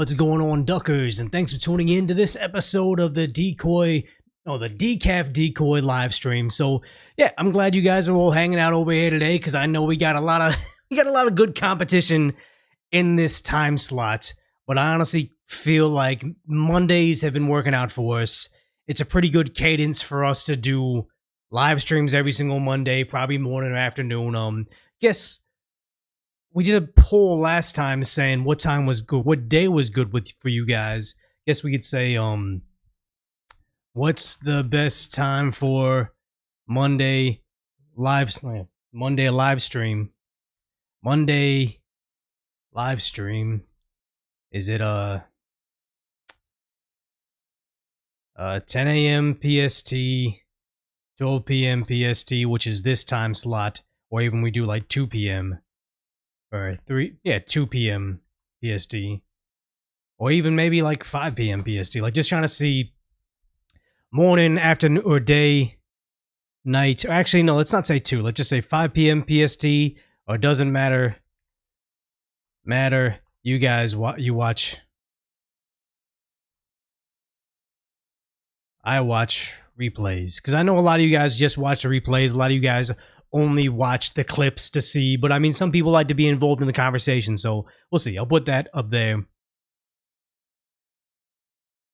What's going on, Duckers? And thanks for tuning in to this episode of the Decaf Decoy live stream. So yeah, I'm glad you guys are all hanging out over here today because I know we got a lot of good competition in this time slot. But I honestly feel like Mondays have been working out for us. It's a pretty good cadence for us to do live streams every single Monday, probably morning or afternoon. Guess we did a poll last time saying what time was good, what day was good for you guys. Guess we could say, what's the best time for Monday live stream? Monday live stream. Is it 10 a.m. PST, 12 p.m. PST, which is this time slot, or even we do like 2 p.m. or 2 p.m. PST, or even maybe like 5 p.m. PST. Like just trying to see morning, afternoon, or day, night. Or actually, no, let's not say 2. Let's just say 5 p.m. PST, or it doesn't matter. You guys, you watch. I watch replays because I know a lot of you guys just watch the replays. A lot of you guys only watch the clips to see, but I mean, some people like to be involved in the conversation, so we'll see. I'll put that up there.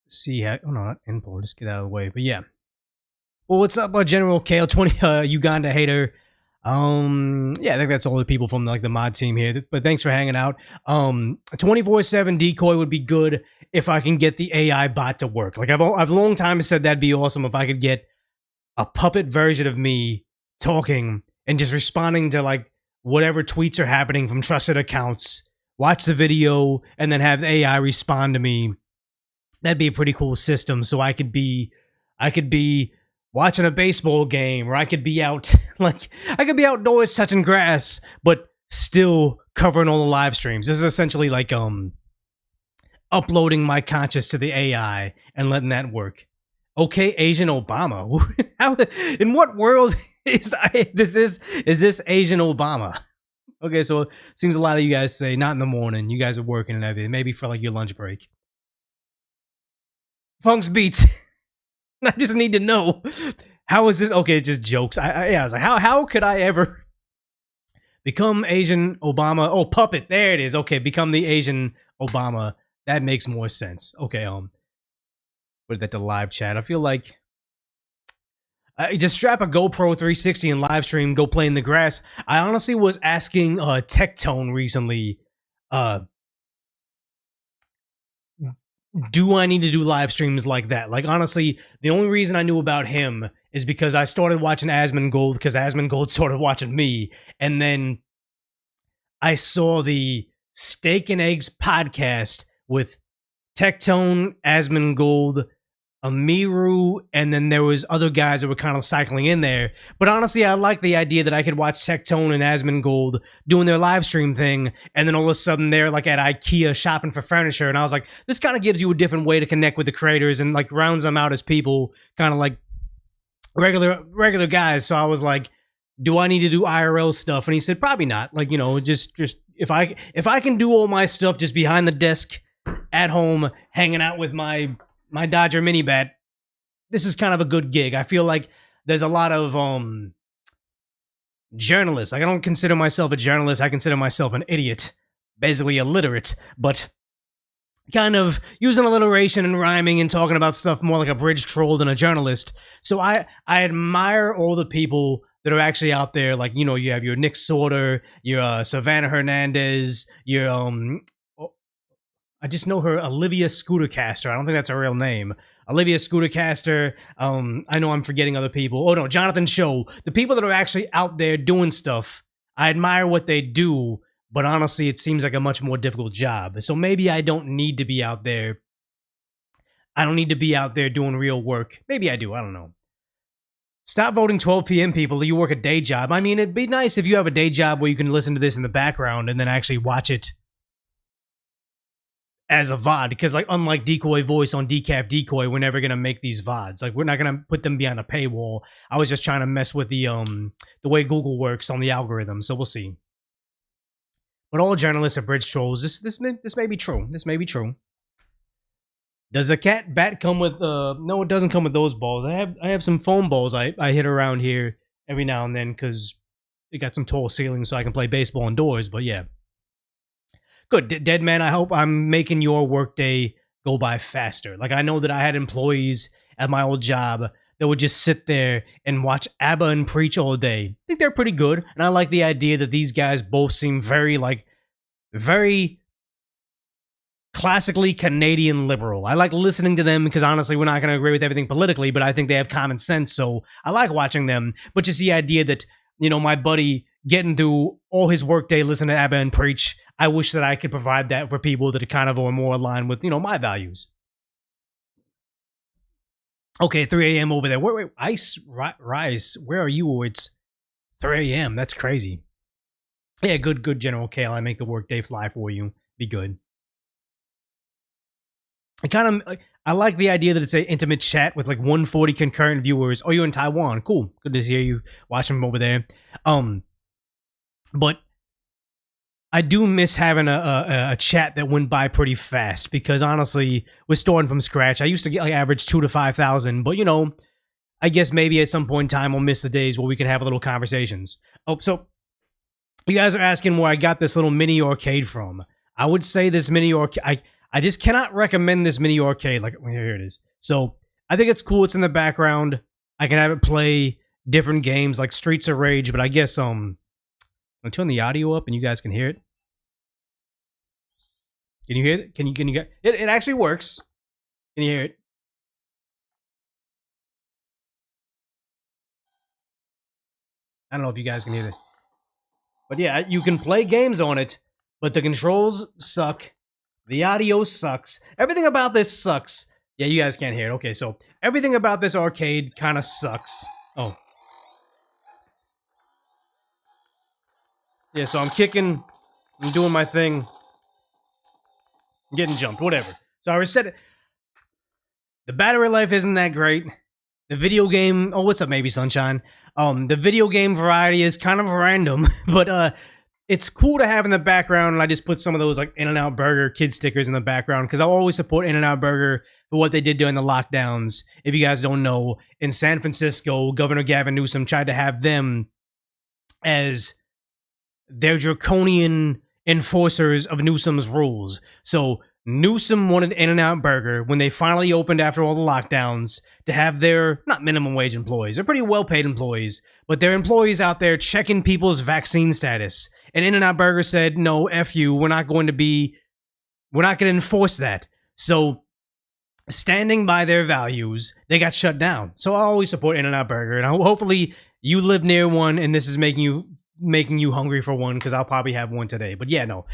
See how, oh no, not info, just get out of the way, but yeah. Well, what's up, General KL20, Uganda hater? Yeah, I think that's all the people from like the mod team here, but thanks for hanging out. 24/7 decoy would be good if I can get the AI bot to work. Like I've a long time said that'd be awesome if I could get a puppet version of me talking and just responding to like whatever tweets are happening from trusted accounts, watch the video, and then have the AI respond to me. That'd be a pretty cool system. So I could be watching a baseball game, or I could be out like I could be outdoors touching grass, but still covering all the live streams. This is essentially like uploading my conscious to the AI and letting that work. Okay, Asian Obama. How, in what world is this Asian Obama? Okay, so it seems a lot of you guys say not in the morning. You guys are working and everything. Maybe for like your lunch break. Funk's Beats. I just need to know, how is this? Okay, just jokes. I was like, how could I ever become Asian Obama? Oh, puppet. There it is. Okay, become the Asian Obama. That makes more sense. Okay, put that to live chat. I feel like just strap a GoPro 360 and live stream, go play in the grass. I honestly was asking Tectone recently, do I need to do live streams like that? Like, honestly, the only reason I knew about him is because I started watching Asmongold because Asmongold started watching me. And then I saw the Steak and Eggs podcast with Tectone, Asmongold, Amiru, and then there was other guys that were kind of cycling in there. But honestly, I like the idea that I could watch Tectone and Asmongold doing their live stream thing, and then all of a sudden they're like at IKEA shopping for furniture, and I was like, this kind of gives you a different way to connect with the creators and like rounds them out as people, kind of like regular guys. So I was like, do I need to do IRL stuff? And he said, probably not. Like, you know, just if I can do all my stuff just behind the desk at home, hanging out with my Dodger mini bat, this is kind of a good gig. I feel like there's a lot of journalists. Like, I don't consider myself a journalist. I consider myself an idiot, basically illiterate, but kind of using alliteration and rhyming and talking about stuff more like a bridge troll than a journalist. So I admire all the people that are actually out there. Like, you know, you have your Nick Sorter, your Savannah Hernandez, your I just know her, Olivia Scootercaster. I don't think that's her real name. Olivia Scootercaster. I know I'm forgetting other people. Oh no, Jonathan Show. The people that are actually out there doing stuff, I admire what they do, but honestly, it seems like a much more difficult job. So maybe I don't need to be out there. I don't need to be out there doing real work. Maybe I do. I don't know. Stop voting 12 p.m. people. You work a day job. I mean, it'd be nice if you have a day job where you can listen to this in the background and then actually watch it as a VOD, because like unlike Decoy Voice on Decaf Decoy, we're never gonna make these VODs. Like, we're not gonna put them behind a paywall. I was just trying to mess with the way Google works on the algorithm, so we'll see. But all journalists are bridge trolls. This may be true. This may be true. Does a cat bat come with? No, it doesn't come with those balls. I have some foam balls. I hit around here every now and then because it got some tall ceilings so I can play baseball indoors. But yeah, good. Dead man. I hope I'm making your workday go by faster. Like I know that I had employees at my old job that would just sit there and watch ABBA and preach all day. I think they're pretty good, and I like the idea that these guys both seem very classically Canadian liberal. I like listening to them because honestly, we're not going to agree with everything politically, but I think they have common sense, so I like watching them. But just the idea that, you know, my buddy getting through all his workday listening to ABBA and preach, I wish that I could provide that for people that are kind of are more aligned with, you know, my values. Okay, 3 a.m. over there. Wait, Ice Rise, where are you? It's 3 a.m. That's crazy. Yeah, good, General Kale. I make the workday fly for you. Be good. I like the idea that it's an intimate chat with like 140 concurrent viewers. Oh, you're in Taiwan. Cool. Good to hear you watching from over there. But I do miss having a chat that went by pretty fast because honestly, we're starting from scratch. I used to get like average 2,000 to 5,000, but you know, I guess maybe at some point in time we'll miss the days where we can have little conversations. Oh, so you guys are asking where I got this little mini arcade from. I would say this mini arcade, I just cannot recommend this mini arcade. Like, here it is. So I think it's cool. It's in the background. I can have it play different games like Streets of Rage, but I guess I'll turn the audio up and you guys can hear it. Can you hear it? Can you get it? It actually works. Can you hear it? I don't know if you guys can hear it. But yeah, you can play games on it, but the controls suck. The audio sucks. Everything about this sucks. Yeah, you guys can't hear it. Okay, so everything about this arcade kind of sucks. Oh. Yeah, so I'm kicking. I'm doing my thing. I'm getting jumped. Whatever. So I reset it. The battery life isn't that great. The video game... Oh, what's up, Maybe Sunshine? The video game variety is kind of random, but it's cool to have in the background, and I just put some of those like In-N-Out Burger kid stickers in the background because I'll always support In-N-Out Burger for what they did during the lockdowns. If you guys don't know, in San Francisco, Governor Gavin Newsom tried to have them as their draconian enforcers of Newsom's rules. So Newsom wanted In-N-Out Burger when they finally opened after all the lockdowns to have their, not minimum wage employees, they're pretty well-paid employees, but their employees out there checking people's vaccine status. And In-N-Out Burger said, no, F you, we're not going to enforce that. So standing by their values, they got shut down. So I always support In-N-Out Burger, and hopefully you live near one and this is making you hungry for one, because I'll probably have one today. But yeah, no.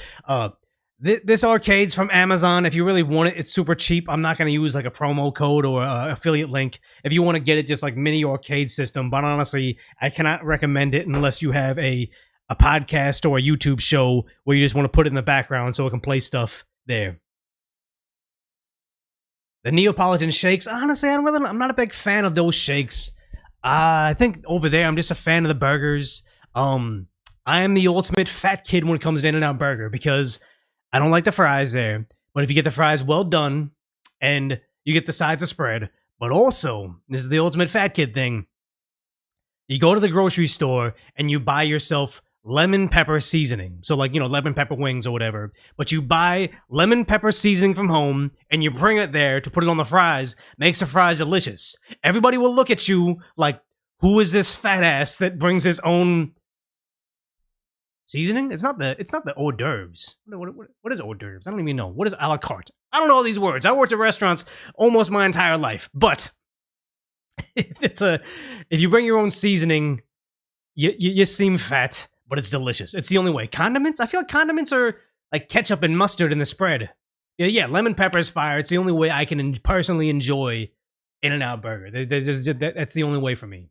This arcade's from Amazon. If you really want it, it's super cheap. I'm not going to use like a promo code or an affiliate link. If you want to get it, just like mini arcade system. But honestly, I cannot recommend it unless you have a podcast or a YouTube show where you just want to put it in the background so it can play stuff there. The Neapolitan shakes. Honestly, I'm not a big fan of those shakes. I think over there, I'm just a fan of the burgers. I am the ultimate fat kid when it comes to In-N-Out Burger because I don't like the fries there, but if you get the fries well done and you get the sides of spread, but also, this is the ultimate fat kid thing, you go to the grocery store and you buy yourself lemon pepper seasoning. So like, you know, lemon pepper wings or whatever, but you buy lemon pepper seasoning from home and you bring it there to put it on the fries, makes the fries delicious. Everybody will look at you like, who is this fat ass that brings his own seasoning? It's not the hors d'oeuvres. What is hors d'oeuvres? I don't even know. What is a la carte? I don't know all these words. I worked at restaurants almost my entire life. But if you bring your own seasoning, you seem fat, but it's delicious. It's the only way. Condiments? I feel like condiments are like ketchup and mustard in the spread. Yeah, lemon pepper is fire. It's the only way I can personally enjoy In-N-Out Burger. That's the only way for me.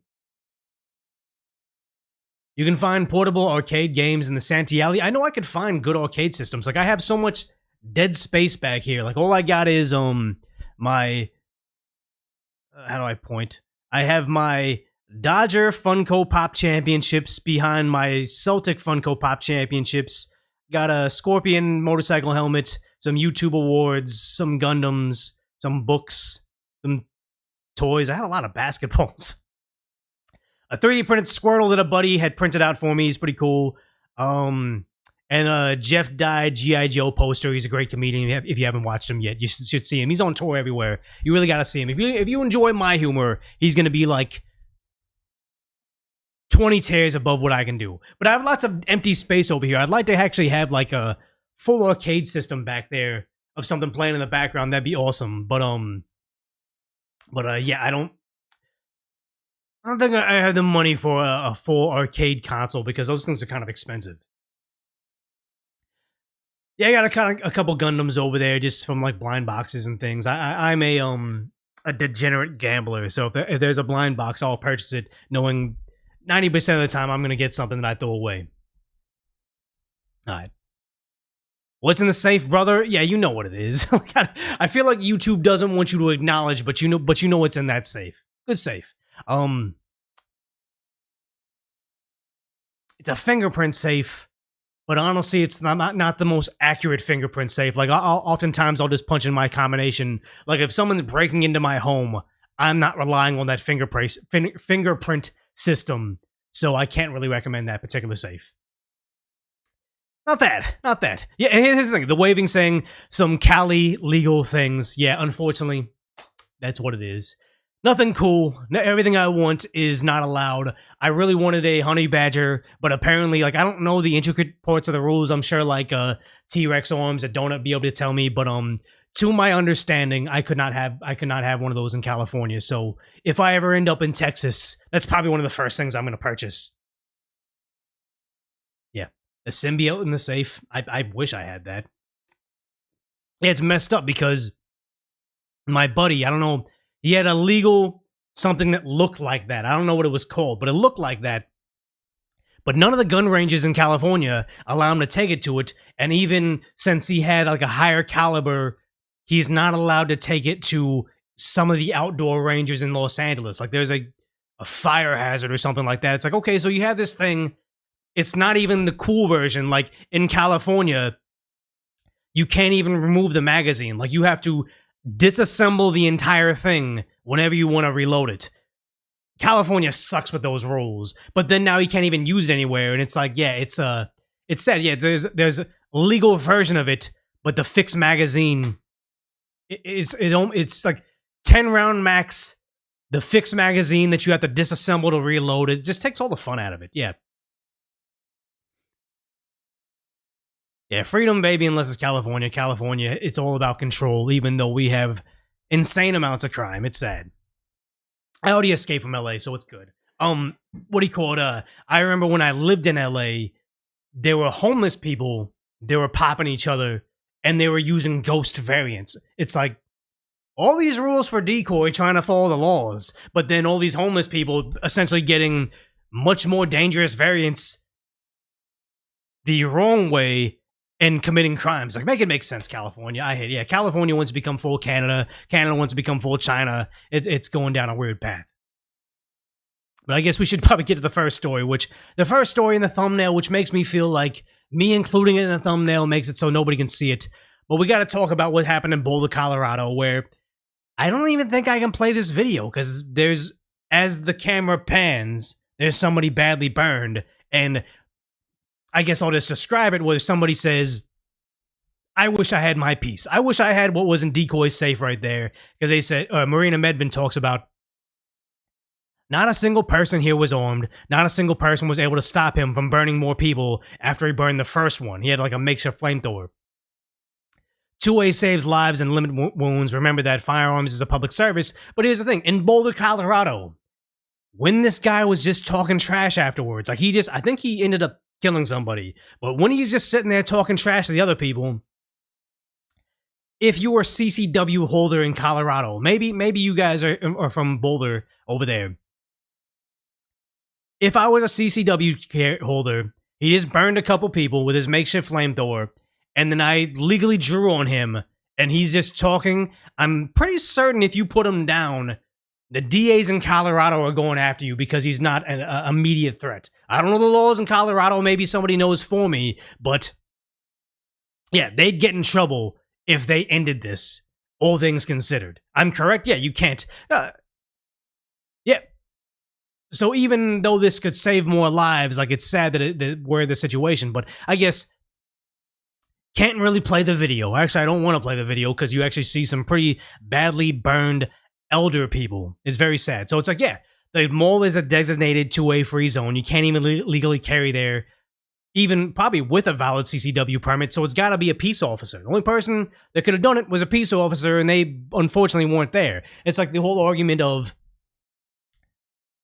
You can find portable arcade games in the Santee Alley. I know I could find good arcade systems. Like, I have so much dead space back here. Like, all I got is, my... how do I point? I have my Dodger Funko Pop Championships behind my Celtic Funko Pop Championships. Got a Scorpion motorcycle helmet, some YouTube awards, some Gundams, some books, some toys. I had a lot of basketballs. A 3D printed Squirtle that a buddy had printed out for me. He's pretty cool. And Jeff Dye G.I. Joe poster. He's a great comedian. If you haven't watched him yet, you should see him. He's on tour everywhere. You really got to see him. If you enjoy my humor, he's going to be like 20 tiers above what I can do. But I have lots of empty space over here. I'd like to actually have like a full arcade system back there of something playing in the background. That'd be awesome. But yeah, I don't think I have the money for a full arcade console because those things are kind of expensive. Yeah, I got a couple Gundams over there just from like blind boxes and things. I'm a degenerate gambler, so if there's a blind box, I'll purchase it knowing 90% of the time I'm gonna get something that I throw away. All right. What's in the safe, brother? Yeah, you know what it is. I feel like YouTube doesn't want you to acknowledge, but you know what's in that safe. Good safe. It's a fingerprint safe, but honestly, it's not the most accurate fingerprint safe. Like, oftentimes I'll just punch in my combination. Like, if someone's breaking into my home, I'm not relying on that fingerprint system, so I can't really recommend that particular safe. Not that. Yeah, and here's the thing. The waving saying some Cali legal things. Yeah, unfortunately, that's what it is. Nothing cool. Everything I want is not allowed. I really wanted a honey badger, but apparently, like, I don't know the intricate parts of the rules. I'm sure, like, T-Rex arms that don't be able to tell me, but to my understanding, I could not have one of those in California. So if I ever end up in Texas, that's probably one of the first things I'm going to purchase. Yeah, a symbiote in the safe. I wish I had that. Yeah, it's messed up because my buddy, I don't know. He had a legal something that looked like that. I don't know what it was called, but it looked like that. But none of the gun ranges in California allow him to take it to it. And even since he had like a higher caliber, he's not allowed to take it to some of the outdoor ranges in Los Angeles. Like there's a fire hazard or something like that. It's like, okay, so you have this thing. It's not even the cool version. Like in California, you can't even remove the magazine. Like you have to disassemble the entire thing whenever you want to reload it. California sucks with those rules, but then now you can't even use it anywhere, and it's like, yeah, it's said, yeah, there's a legal version of it, but the fixed magazine, it's like 10 round max. The fixed magazine that you have to disassemble to reload it just takes all the fun out of it. Yeah. Yeah, freedom, baby, unless it's California. California, it's all about control, even though we have insane amounts of crime. It's sad. I already escaped from LA, so it's good. What do you call it? I remember when I lived in LA, there were homeless people, they were popping each other, and they were using ghost variants. It's like, all these rules for Decoy trying to follow the laws, but then all these homeless people essentially getting much more dangerous variants the wrong way and committing crimes. Like, make it make sense, California. I hate it. Yeah, California wants to become full Canada. Canada wants to become full China. It's going down a weird path. But I guess we should probably get to the first story, which the first story in the thumbnail, which makes me feel like me including it in the thumbnail makes it so nobody can see it. But we got to talk about what happened in Boulder, Colorado, where I don't even think I can play this video because there's, as the camera pans, there's somebody badly burned. And I guess I'll just describe it where somebody says, I wish I had my piece. I wish I had what was in Decoy's safe right there. Because they said, Marina Medvin talks about, not a single person here was armed. Not a single person was able to stop him from burning more people after he burned the first one. He had like a makeshift flamethrower. Two-way saves lives and limit wounds. Remember that firearms is a public service. But here's the thing. In Boulder, Colorado, when this guy was just talking trash afterwards, like I think he ended up killing somebody. But when he's just sitting there talking trash to the other people, if you are a CCW holder in Colorado, maybe you guys are from Boulder over there. If I was a CCW holder, he just burned a couple people with his makeshift flamethrower, and then I legally drew on him, and he's just talking, I'm pretty certain if you put him down, the DAs in Colorado are going after you because he's not an immediate threat. I don't know the laws in Colorado. Maybe somebody knows for me. But, yeah, they'd get in trouble if they ended this all things considered. I'm correct? Yeah, you can't. Yeah. So even though this could save more lives, like, it's sad that we're in this situation, but I guess can't really play the video. Actually, I don't want to play the video because you actually see some pretty badly burned elder people. It's very sad. So it's like, yeah, the mall is a designated two-way free zone. You can't even legally carry there, even probably with a valid CCW permit, so it's got to be a peace officer. The only person that could have done it was a peace officer, and they unfortunately weren't there. It's like the whole argument of,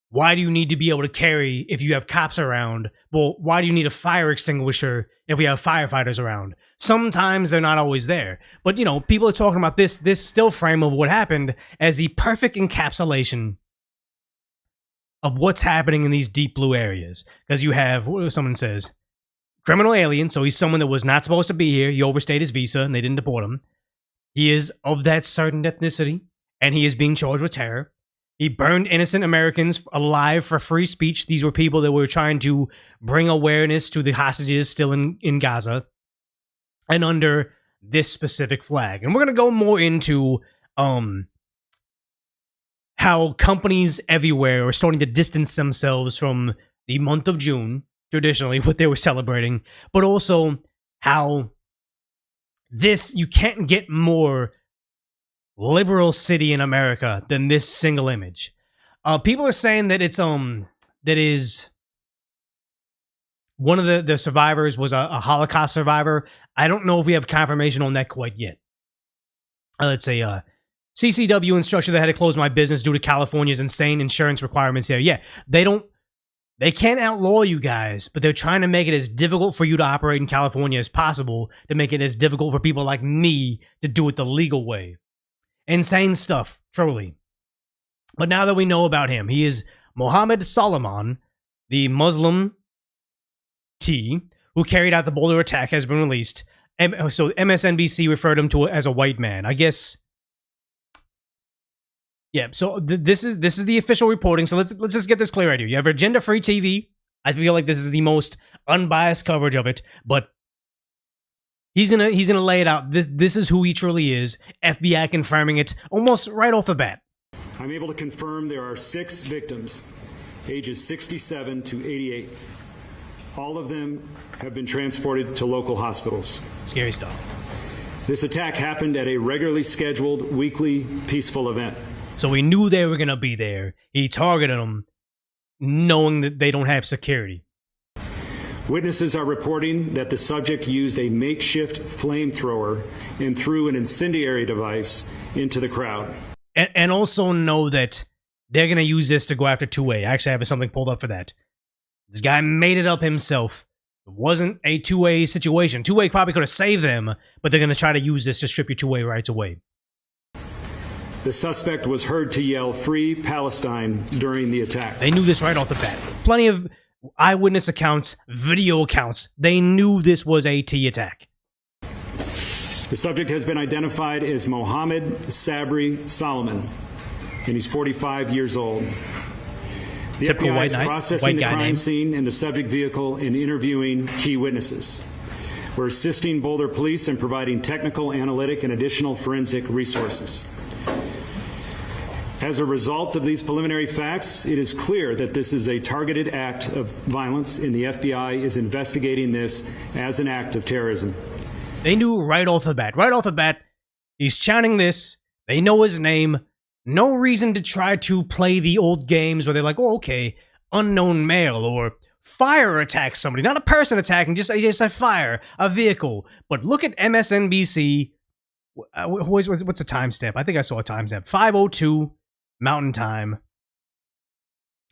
why do you need to be able to carry if you have cops around? Well, why do you need a fire extinguisher if we have firefighters around? Sometimes they're not always there. But, you know, people are talking about this still frame of what happened as the perfect encapsulation of what's happening in these deep blue areas. Because you have, what someone says, criminal alien, so he's someone that was not supposed to be here. He overstayed his visa, and they didn't deport him. He is of that certain ethnicity, and he is being charged with terror. He burned innocent Americans alive for free speech. These were people that were trying to bring awareness to the hostages still in Gaza, and under this specific flag. And we're going to go more into how companies everywhere are starting to distance themselves from the month of June, traditionally what they were celebrating, but also how you can't get more liberal city in America than this single image. People are saying that it's that is one of the survivors was a Holocaust survivor. I don't know if we have confirmation on that quite yet. Let's say CCW instructor that had to close my business due to California's insane insurance requirements here. Yeah, they can't outlaw you guys, but they're trying to make it as difficult for you to operate in California as possible, to make it as difficult for people like me to do it the legal way. Insane stuff, truly. But now that we know about him, he is Mohammed Solomon, the Muslim T, who carried out the Boulder attack, has been released. So MSNBC referred him to as a white man. I guess. Yeah. So this is the official reporting. So let's just get this clear right here. You have Agenda Free TV. I feel like this is the most unbiased coverage of it, but he's gonna lay it out. This is who he truly is. FBI confirming it almost right off the bat. I'm able to confirm there are 6 victims, ages 67 to 88. All of them have been transported to local hospitals. Scary stuff. This attack happened at a regularly scheduled weekly peaceful event. So we knew they were gonna be there. He targeted them, knowing that they don't have security. Witnesses are reporting that the subject used a makeshift flamethrower and threw an incendiary device into the crowd. And also know that they're going to use this to go after 2A. I actually have something pulled up for that. This guy made it up himself. It wasn't a 2A situation. 2A probably could have saved them, but they're going to try to use this to strip your 2A rights away. The suspect was heard to yell, "Free Palestine," during the attack. They knew this right off the bat. Plenty of eyewitness accounts, video accounts. They knew this was a T attack. The subject has been identified as Mohammed Sabri Solomon, and he's 45 years old. The Typical FBI is white processing the guy crime name. scene and the subject vehicle and interviewing key witnesses. We're assisting Boulder Police in providing technical, analytic, and additional forensic resources. As a result of these preliminary facts, it is clear that this is a targeted act of violence, and the FBI is investigating this as an act of terrorism. They knew right off the bat. Right off the bat, he's chanting this. They know his name. No reason to try to play the old games where they're like, oh, okay, unknown male, or fire attacks somebody. Not a person attacking, just a fire, a vehicle. But look at MSNBC. What's the timestamp? I think I saw a timestamp. 5:02 Mountain Time.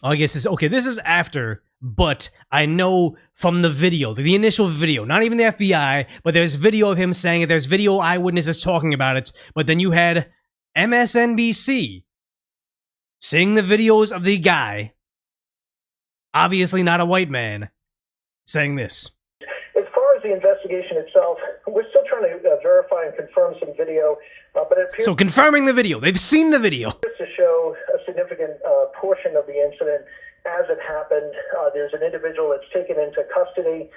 Oh, I guess this is after, but I know from the video, the initial video, not even the FBI, but there's video of him saying it, there's video eyewitnesses talking about it, but then you had MSNBC seeing the videos of the guy, obviously not a white man, saying this. As far as the investigation itself, we're still trying to verify and confirm some video, but it appears... So confirming the video. They've seen the video. To show a significant portion of the incident as it happened. There's an individual that's taken into custody.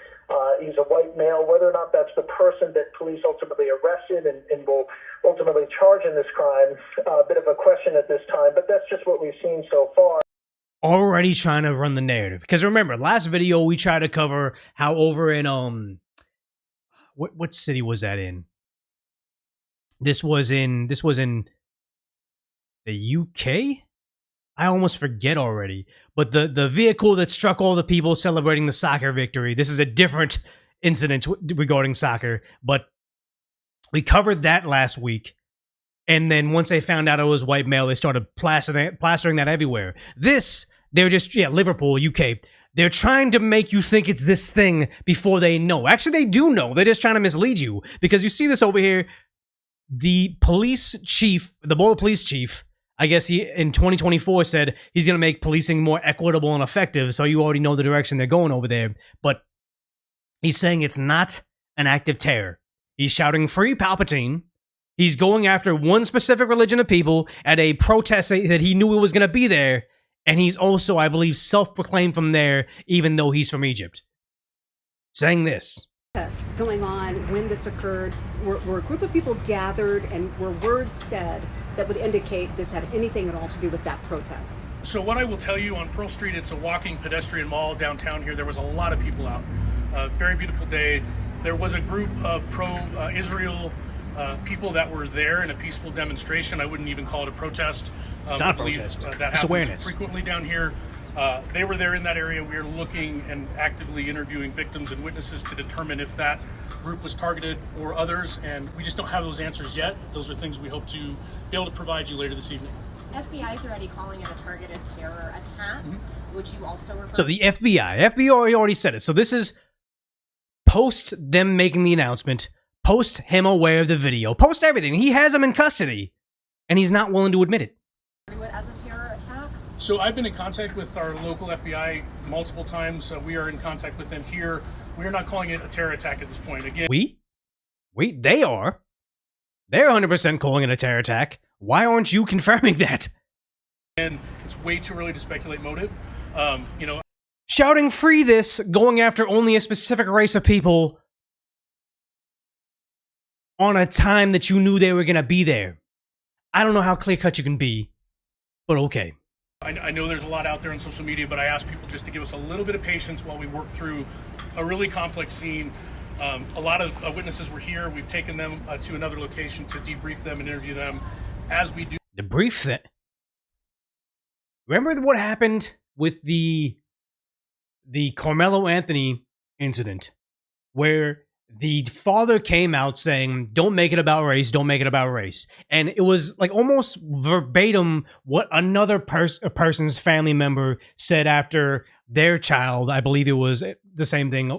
He's a white male. Whether or not that's the person that police ultimately arrested and will ultimately charge in this crime, a bit of a question at this time, but that's just what we've seen so far. Already trying to run the narrative. Because remember, last video we tried to cover how over in what city was that in? This was in the UK? I almost forget already. But the vehicle that struck all the people celebrating the soccer victory. This is a different incident regarding soccer, but we covered that last week. And then once they found out it was white male, they started plastering that everywhere. This, they're just, Liverpool, UK. They're trying to make you think it's this thing before they know. Actually, they do know. They're just trying to mislead you. Because you see this over here. The police chief, the Boulder police chief, I guess he, in 2024, said he's going to make policing more equitable and effective. So you already know the direction they're going over there. But he's saying it's not an act of terror. He's shouting, "Free Palpatine." He's going after one specific religion of people at a protest that he knew it was going to be there. And he's also, I believe, self-proclaimed from there, even though he's from Egypt. Saying this. Going on when this occurred, were a group of people gathered and were words said that would indicate this had anything at all to do with that protest? So what I will tell you, on Pearl Street, it's a walking pedestrian mall downtown here. There was a lot of people out. Very beautiful day. There was a group of pro-Israel people that were there in a peaceful demonstration. I wouldn't even call it a protest. It's not a protest. That it's happens awareness. Frequently down here. They were there in that area. We are looking and actively interviewing victims and witnesses to determine if that group was targeted or others, and we just don't have those answers yet. Those are things we hope to be able to provide you later this evening. FBI is already calling it a targeted terror attack. Mm-hmm. Would you also refer? So the FBI already said it. So this is post them making the announcement, post him aware of the video, post everything. He has him in custody, and he's not willing to admit it. As a terror attack? So I've been in contact with our local FBI multiple times. We are in contact with them here. We are not calling it a terror attack at this point. Again, they are. They're 100% calling it a terror attack. Why aren't you confirming that? And it's way too early to speculate motive. Shouting "free this," going after only a specific race of people on a time that you knew they were going to be there. I don't know how clear-cut you can be, but okay. I know there's a lot out there on social media, but I ask people just to give us a little bit of patience while we work through a really complex scene. A lot of witnesses were here. We've taken them to another location to debrief them and interview them. As we do, Debrief that. Remember what happened with the Carmelo Anthony incident, where the father came out saying, "Don't make it about race, don't make it about race." And it was like almost verbatim what another person's family member said after their child. I believe it was the same thing.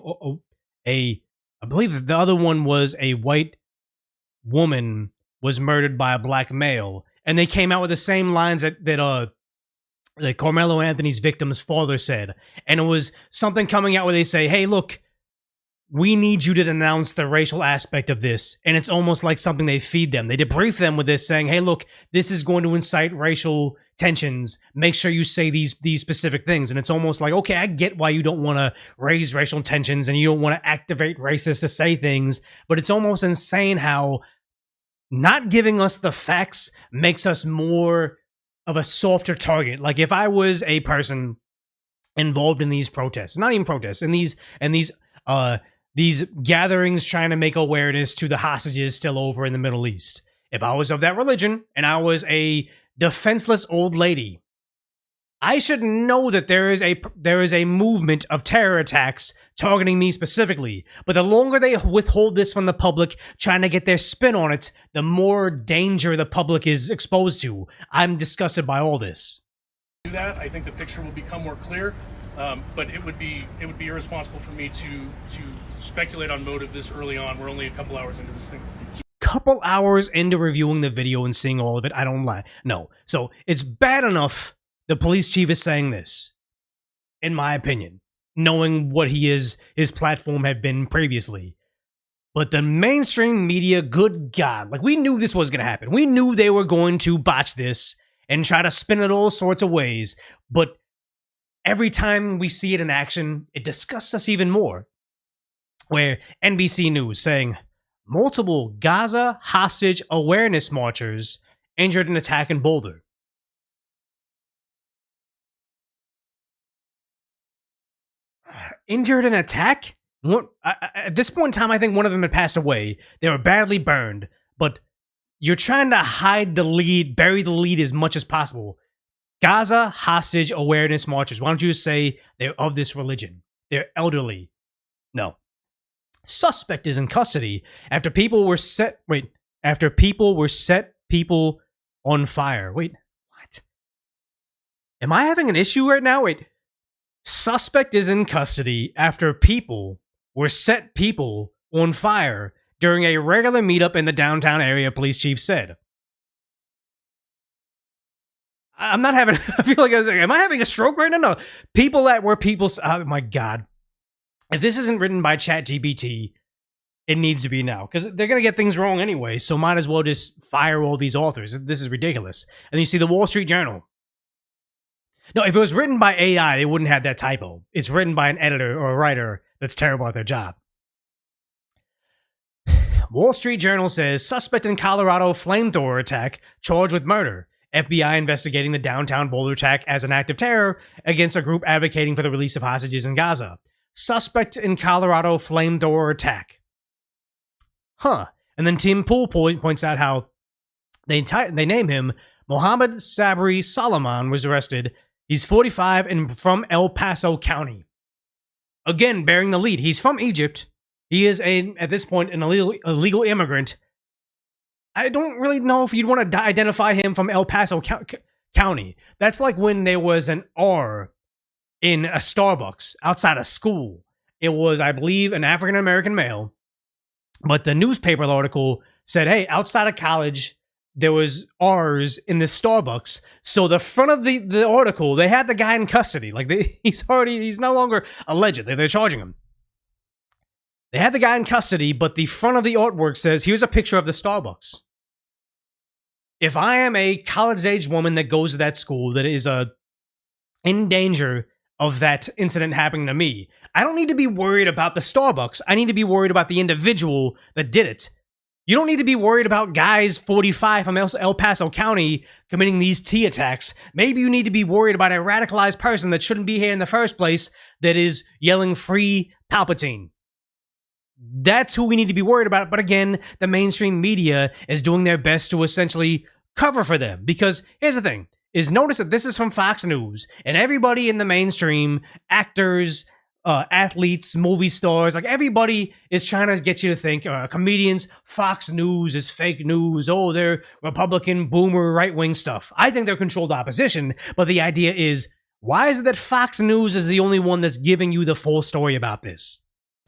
I believe the other one was a white woman was murdered by a black male. And they came out with the same lines that Carmelo Anthony's victim's father said. And it was something coming out where they say, "Hey, look, we need you to denounce the racial aspect of this." And it's almost like something they feed them. They debrief them with this, saying, "Hey, look, this is going to incite racial tensions. Make sure you say these specific things." And it's almost like, okay, I get why you don't want to raise racial tensions and you don't want to activate racists to say things. But it's almost insane how not giving us the facts makes us more of a softer target. Like if I was a person involved in these protests, not even protests, in these gatherings trying to make awareness to the hostages still over in the Middle East. If I was of that religion and I was a defenseless old lady, I should know that there is a movement of terror attacks targeting me specifically. But the longer they withhold this from the public, trying to get their spin on it, the more danger the public is exposed to. I'm disgusted by all this. Do that, I think the picture will become more clear. But it would be irresponsible for me to speculate on motive this early on. We're only a couple hours into this thing. Couple hours into reviewing the video and seeing all of it, I don't lie. No. So it's bad enough the police chief is saying this, in my opinion, knowing what his platform had been previously. But the mainstream media, good God, like we knew this was going to happen. We knew they were going to botch this and try to spin it all sorts of ways. But every time we see it in action, it disgusts us even more. Where NBC News saying multiple Gaza hostage awareness marchers injured in attack in Boulder. Injured in attack? At this point in time, I think one of them had passed away. They were badly burned, but you're trying to hide the lead, bury the lead as much as possible. Gaza hostage awareness marchers. Why don't you just say they're of this religion? They're elderly. No. Suspect is in custody after people were set. Wait. After people were set people on fire. Wait. What? Am I having an issue right now? Wait. Suspect is in custody after people were set people on fire during a regular meetup in the downtown area, police chief said. I'm not having, I feel like am I having a stroke right now? No. People that were people, oh my God. If this isn't written by ChatGPT, it needs to be now. Because they're going to get things wrong anyway, so might as well just fire all these authors. This is ridiculous. And you see the Wall Street Journal. No, if it was written by AI, they wouldn't have that typo. It's written by an editor or a writer that's terrible at their job. Wall Street Journal says, suspect in Colorado flamethrower attack charged with murder. FBI investigating the downtown Boulder attack as an act of terror against a group advocating for the release of hostages in Gaza. Suspect in Colorado flamethrower attack. Huh. And then Tim Pool points out how they name him Mohammed Sabri Solomon was arrested. He's 45 and from El Paso County. Again, bearing the lead. He's from Egypt. He is, at this point, an illegal immigrant. I don't really know if you'd want to identify him from El Paso County. That's like when there was an R in a Starbucks outside of school. It was, I believe, an African-American male. But the newspaper article said, hey, outside of college, there was R's in this Starbucks. So the front of the article, they had the guy in custody. Like, he's no longer alleged. They're charging him. They had the guy in custody, but the front of the artwork says, here's a picture of the Starbucks. If I am a college-age woman that goes to that school that is in danger of that incident happening to me, I don't need to be worried about the Starbucks. I need to be worried about the individual that did it. You don't need to be worried about guys 45 from El Paso County committing these tea attacks. Maybe you need to be worried about a radicalized person that shouldn't be here in the first place that is yelling free Palpatine. That's who we need to be worried about. But again, the mainstream media is doing their best to essentially cover for them. Because here's the thing, is notice that this is from Fox News. And everybody in the mainstream, actors, athletes, movie stars, like everybody is trying to get you to think, comedians, Fox News is fake news. Oh, they're Republican, boomer, right-wing stuff. I think they're controlled opposition. But the idea is, why is it that Fox News is the only one that's giving you the full story about this?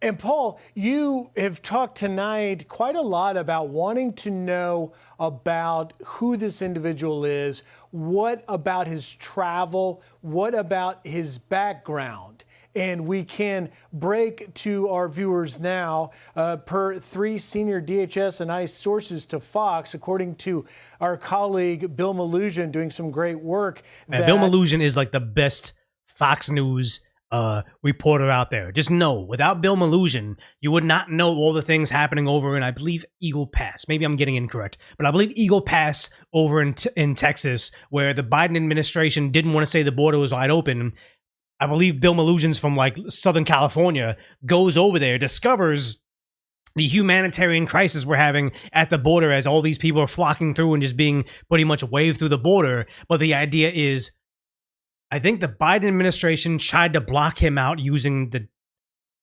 And Paul, you have talked tonight quite a lot about wanting to know about who this individual is, what about his travel, what about his background. And we can break to our viewers now, per 3 senior DHS and ICE sources to Fox, according to our colleague Bill Malugin doing some great work. Bill Malugin is like the best Fox News reporter out there. Just know, without Bill Malugin, you would not know all the things happening over in, I believe, Eagle Pass. Maybe I'm getting incorrect, but I believe Eagle Pass over in Texas, where the Biden administration didn't want to say the border was wide open. I believe Bill Malugin's from like Southern California, goes over there, discovers the humanitarian crisis we're having at the border as all these people are flocking through and just being pretty much waved through the border. But the idea is, I think the Biden administration tried to block him out using the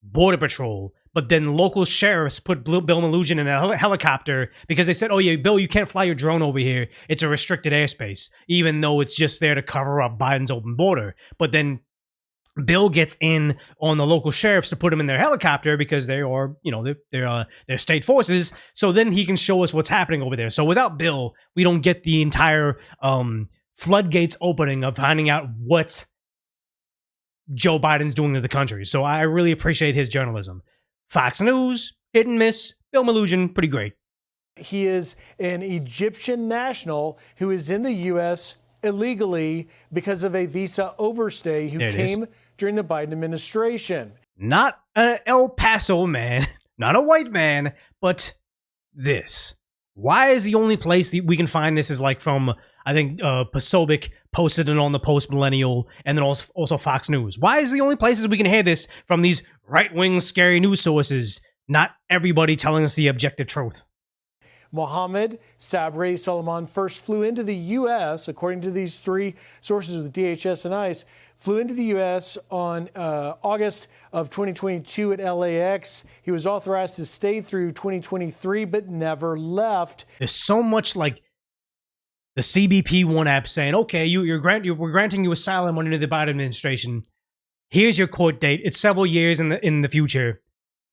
Border Patrol, but then local sheriffs put Bill Malugin in a helicopter because they said, oh yeah, Bill, you can't fly your drone over here. It's a restricted airspace, even though it's just there to cover up Biden's open border. But then Bill gets in on the local sheriffs to put him in their helicopter because they are, they're state forces. So then he can show us what's happening over there. So without Bill, we don't get the entire floodgates opening of finding out what Joe Biden's doing to the country. So I really appreciate his journalism. Fox News, hit and miss. Bill Malugin, pretty great. He is an Egyptian national who is in the U.S. illegally because of a visa overstay who There it is. came during the Biden administration. Not an El Paso man, not a white man, but this. Why is the only place that we can find this is like from, I think, Pasobic posted it on the Post Millennial and then also Fox News. Why is the only places we can hear this from these right-wing scary news sources? Not everybody telling us the objective truth. Mohammed Sabri Solomon first flew into the U.S., according to these three sources with DHS and ICE, flew into the U.S. on August of 2022 at LAX. He was authorized to stay through 2023, but never left. There's so much like the CBP One app saying, okay, we're granting you asylum under the Biden administration. Here's your court date. It's several years in the future.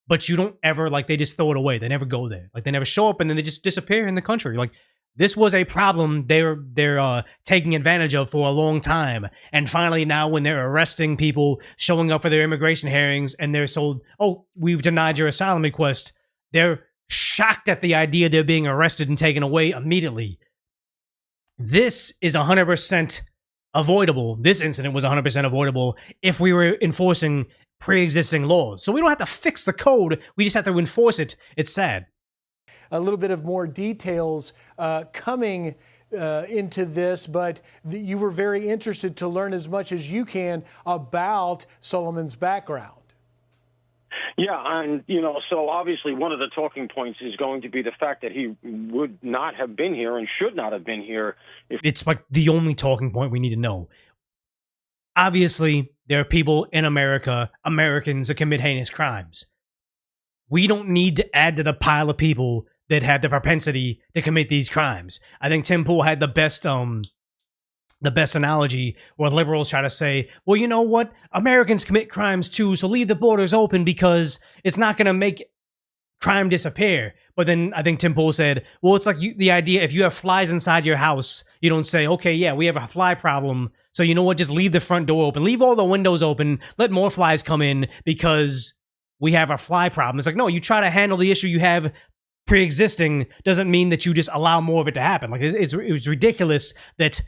But you don't ever, like, they just throw it away. They never go there. Like, they never show up and then they just disappear in the country. Like, this was a problem they're taking advantage of for a long time. And finally now when they're arresting people, showing up for their immigration hearings, and they're told, oh, we've denied your asylum request, they're shocked at the idea they're being arrested and taken away immediately. This is 100% avoidable. This incident was 100% avoidable if we were enforcing pre-existing laws. So we don't have to fix the code. We just have to enforce it. It's sad. A little bit of more details coming into this, but you were very interested to learn as much as you can about Solomon's background. Yeah, and, so obviously one of the talking points is going to be the fact that he would not have been here and should not have been here. It's like the only talking point we need to know. Obviously, there are people in America, Americans, that commit heinous crimes. We don't need to add to the pile of people that have the propensity to commit these crimes. I think Tim Pool had the best analogy where liberals try to say, well, you know what? Americans commit crimes too, so leave the borders open because it's not going to make crime disappear. But then I think Tim Pool said, well, it's like the idea, if you have flies inside your house, you don't say, okay, yeah, we have a fly problem, so you know what, just leave the front door open, leave all the windows open, let more flies come in because we have a fly problem. It's like, no, you try to handle the issue you have pre-existing, doesn't mean that you just allow more of it to happen. Like, it was ridiculous that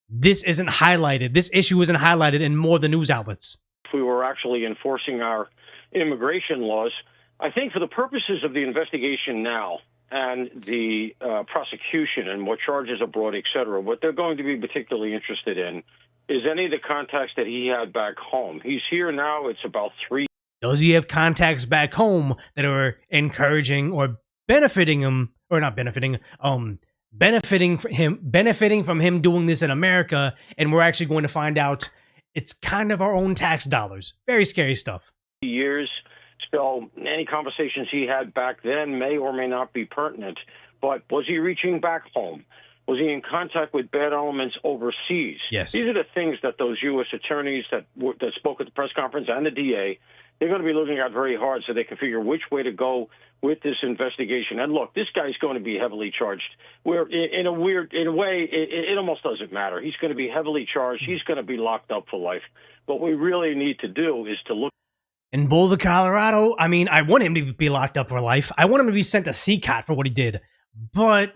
this isn't highlighted, this issue isn't highlighted in more of the news outlets. If we were actually enforcing our immigration laws, I think for the purposes of the investigation now and the prosecution and what charges are brought, et cetera, what they're going to be particularly interested in is any of the contacts that he had back home. He's here now. It's about 3. Does he have contacts back home that are encouraging or benefiting him, or not benefiting, benefiting from him doing this in America? And we're actually going to find out it's kind of our own tax dollars. Very scary stuff. Years. So any conversations he had back then may or may not be pertinent. But was he reaching back home? Was he in contact with bad elements overseas? Yes. These are the things that those U.S. attorneys that spoke at the press conference and the DA, they're going to be looking at very hard so they can figure which way to go with this investigation. And look, this guy's going to be heavily charged. Where in a way, it almost doesn't matter. He's going to be heavily charged. He's going to be locked up for life. What we really need to do is to look. In Boulder, Colorado, I mean, I want him to be locked up for life. I want him to be sent to CCOT for what he did. But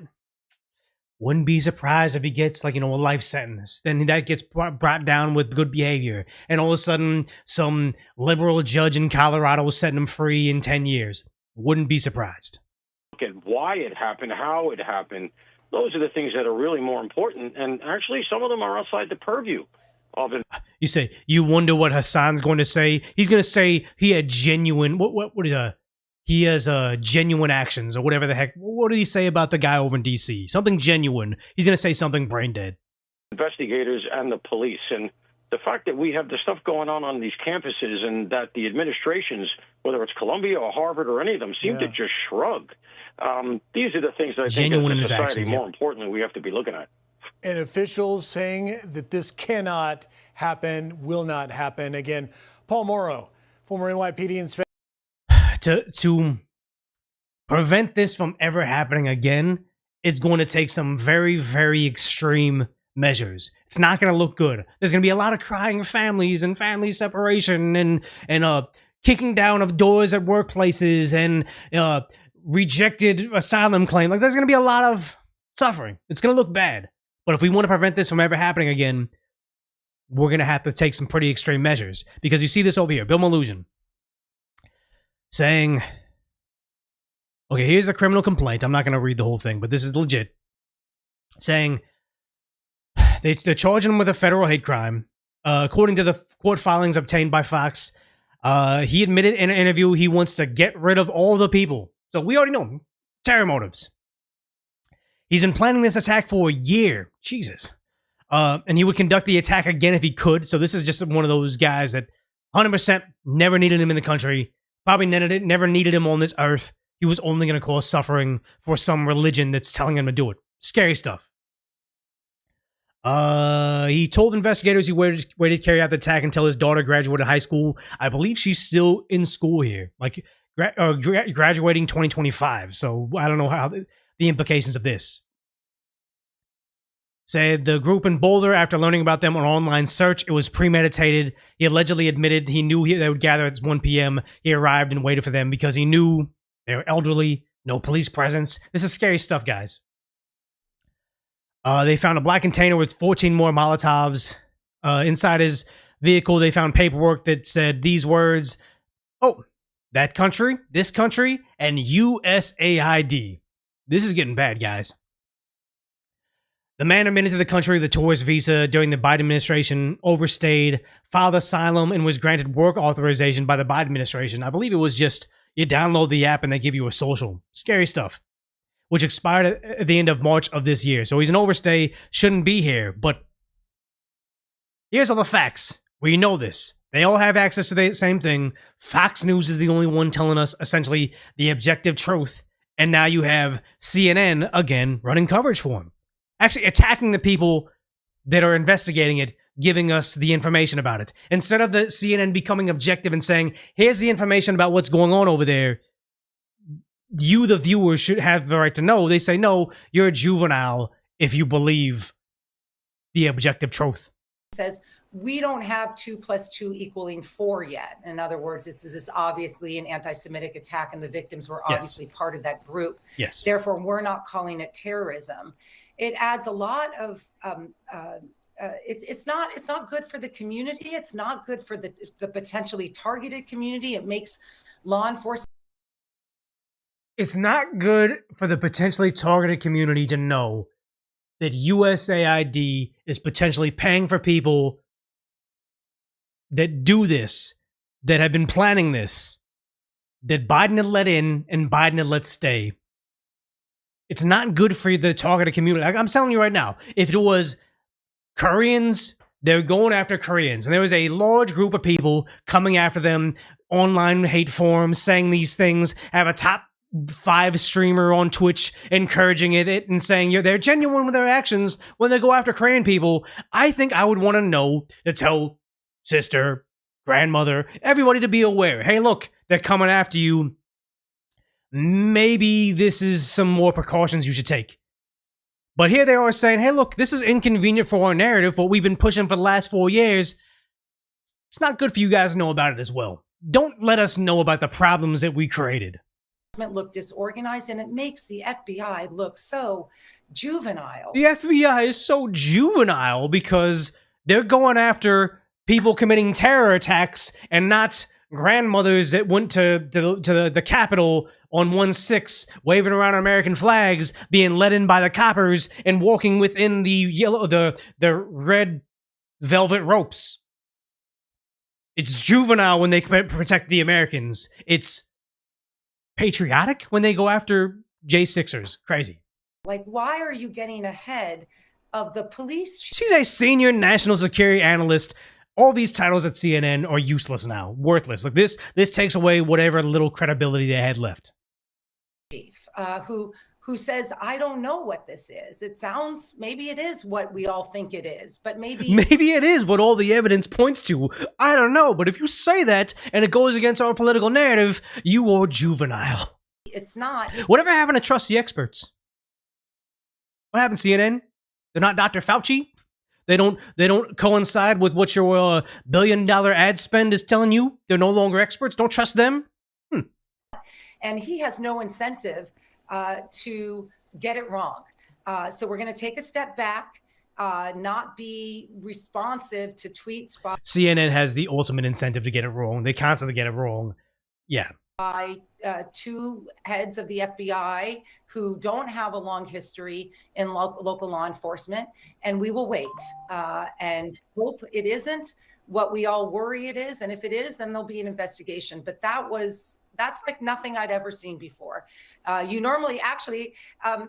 wouldn't be surprised if he gets, like, a life sentence. Then that gets brought down with good behavior. And all of a sudden, some liberal judge in Colorado will set him free in 10 years. Wouldn't be surprised. Look at why it happened, how it happened. Those are the things that are really more important. And actually, some of them are outside the purview of it. You say, you wonder what Hassan's going to say? He's going to say he had genuine, he has genuine actions or whatever the heck. What did he say about the guy over in D.C.? Something genuine. He's going to say something brain dead. Investigators and the police. And the fact that we have the stuff going on these campuses and that the administrations, whether it's Columbia or Harvard or any of them, seem to just shrug. These are the things that I think as a society, actions, more importantly, we have to be looking at. And officials saying that this cannot happen, will not happen. Again, Paul Morrow, former NYPD inspector. To prevent this from ever happening again, it's going to take some very, very extreme measures. It's not going to look good. There's going to be a lot of crying families and family separation and kicking down of doors at workplaces and rejected asylum claim. Like, there's going to be a lot of suffering. It's going to look bad. But if we want to prevent this from ever happening again, we're going to have to take some pretty extreme measures. Because you see this over here, Bill Maloogian saying, okay, here's the criminal complaint. I'm not going to read the whole thing, but this is legit. Saying they're charging him with a federal hate crime. According to the court filings obtained by Fox, he admitted in an interview he wants to get rid of all the people. So we already know terror motives. He's been planning this attack for a year. Jesus. And he would conduct the attack again if he could. So this is just one of those guys that 100% never needed him in the country. Probably never needed him on this earth. He was only going to cause suffering for some religion that's telling him to do it. Scary stuff. He told investigators he waited to carry out the attack until his daughter graduated high school. I believe she's still in school here, like graduating 2025. So I don't know how the implications of this. Said the group in Boulder, after learning about them on online search, it was premeditated. He allegedly admitted he knew they would gather at 1 p.m. He arrived and waited for them because he knew they were elderly, no police presence. This is scary stuff, guys. They found a black container with 14 more Molotovs. Inside his vehicle, they found paperwork that said these words, oh, that country, this country, and USAID. This is getting bad, guys. The man admitted to the country with a tourist visa during the Biden administration, overstayed, filed asylum, and was granted work authorization by the Biden administration. I believe it was just you download the app and they give you a social. Scary stuff. Which expired at the end of March of this year. So he's an overstay, shouldn't be here. But here's all the facts. We know this. They all have access to the same thing. Fox News is the only one telling us essentially the objective truth. And now you have CNN, again, running coverage for him. Actually attacking the people that are investigating it, giving us the information about it. Instead of the CNN becoming objective and saying, here's the information about what's going on over there, you, the viewer, should have the right to know. They say, no, you're a juvenile if you believe the objective truth. Says we don't have 2 + 2 = 4 yet. In other words, this is obviously an anti-Semitic attack and the victims were obviously part of that group. Yes. Therefore, we're not calling it terrorism. It adds a lot of, it's not good for the community. It's not good for the potentially targeted community. It makes law enforcement. It's not good for the potentially targeted community to know that USAID is potentially paying for people that do this, that have been planning this, that Biden had let in and Biden had let stay. It's not good for the targeted community. I'm telling you right now, if it was Koreans, they're going after Koreans. And there was a large group of people coming after them, online hate forums, saying these things, have a top 5 streamer on Twitch encouraging it and saying they're genuine with their actions when they go after Korean people. I think I would want to know to tell sister, grandmother, everybody to be aware. Hey, look, they're coming after you. Maybe this is some more precautions you should take. But here they are saying, hey, look, this is inconvenient for our narrative, what we've been pushing for the last 4 years. It's not good for you guys to know about it as well. Don't let us know about the problems that we created. Look disorganized, and it makes the FBI look so juvenile. The FBI is so juvenile because they're going after people committing terror attacks and not grandmothers that went to the Capitol on 1/6, waving around American flags, being led in by the coppers and walking within the red velvet ropes. It's juvenile when they protect the Americans. It's patriotic when they go after J6ers. Crazy. Like, why are you getting ahead of the police? She's a senior national security analyst. All these titles at CNN are useless now, worthless. Like this takes away whatever little credibility they had left. Chief, who says, I don't know what this is. It sounds, maybe it is what we all think it is, but maybe it is what all the evidence points to. I don't know, but if you say that and it goes against our political narrative, you are juvenile. It's not. Whatever happened to trust the experts? What happened, CNN? They're not Dr. Fauci? They don't coincide with what your $1 billion ad spend is telling you? They're no longer experts? Don't trust them? And he has no incentive to get it wrong. So we're going to take a step back. not be responsive to tweets CNN has the ultimate incentive to get it wrong. They constantly get it wrong. Yeah. by two heads of the FBI who don't have a long history in local law enforcement, and we will wait and hope it isn't what we all worry it is. And if it is, then there'll be an investigation. But that's like nothing I'd ever seen before. You normally, actually,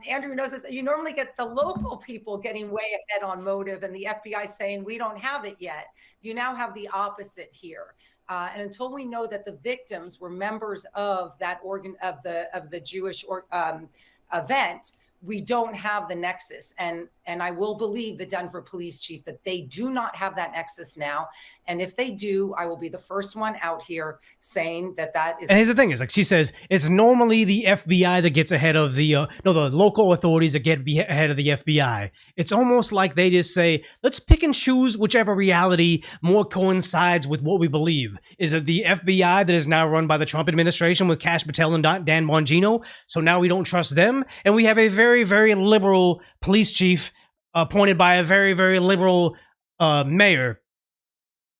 Andrew knows this, you normally get the local people getting way ahead on motive and the FBI saying, we don't have it yet. You now have the opposite here. And until we know that the victims were members of that of the Jewish event, we don't have the nexus. And I will believe the Denver police chief that they do not have that nexus now. And if they do, I will be the first one out here saying that is. And here's the thing is, like she says, it's normally the FBI that gets ahead of the local authorities that get ahead of the FBI. It's almost like they just say, let's pick and choose whichever reality more coincides with what we believe. Is it the FBI that is now run by the Trump administration with Kash Patel and Dan Bongino? So now we don't trust them. And we have a very, very liberal police chief appointed by a very, very liberal mayor.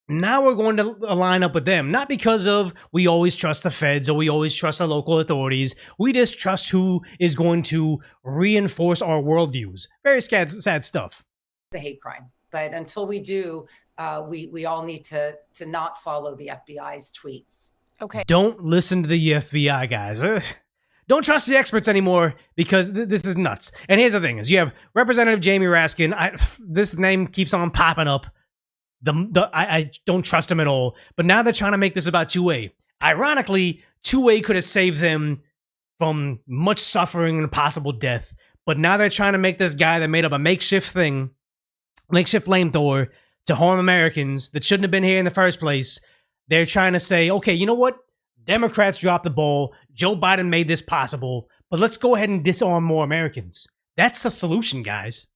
Now we're going to line up with them, not because of we always trust the feds or we always trust the local authorities. We just trust who is going to reinforce our worldviews. Very sad stuff. It's a hate crime. But until we do, we all need to not follow the FBI's tweets. Okay. Don't listen to the FBI, guys. Don't trust the experts anymore because this is nuts. And here's the thing: is you have Representative Jamie Raskin. This name keeps on popping up. I don't trust him at all. But now they're trying to make this about 2A. Ironically, 2A could have saved them from much suffering and possible death. But now they're trying to make this guy that made up a makeshift flamethrower to harm Americans that shouldn't have been here in the first place. They're trying to say, okay, you know what? Democrats dropped the ball. Joe Biden made this possible, but let's go ahead and disarm more Americans. That's a solution, guys.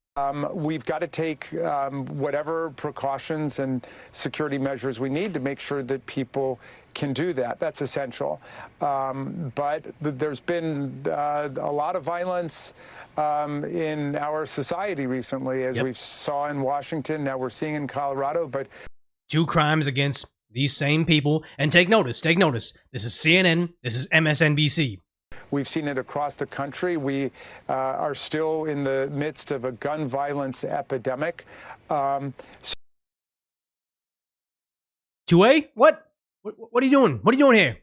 We've got to take whatever precautions and security measures we need to make sure that people can do that. That's essential. But there's been a lot of violence in our society recently, as we saw in Washington. Now we're seeing in Colorado. But 2 crimes against these same people. And take notice. This is CNN. This is MSNBC. We've seen it across the country. We are still in the midst of a gun violence epidemic. 2A? What are you doing? What are you doing here?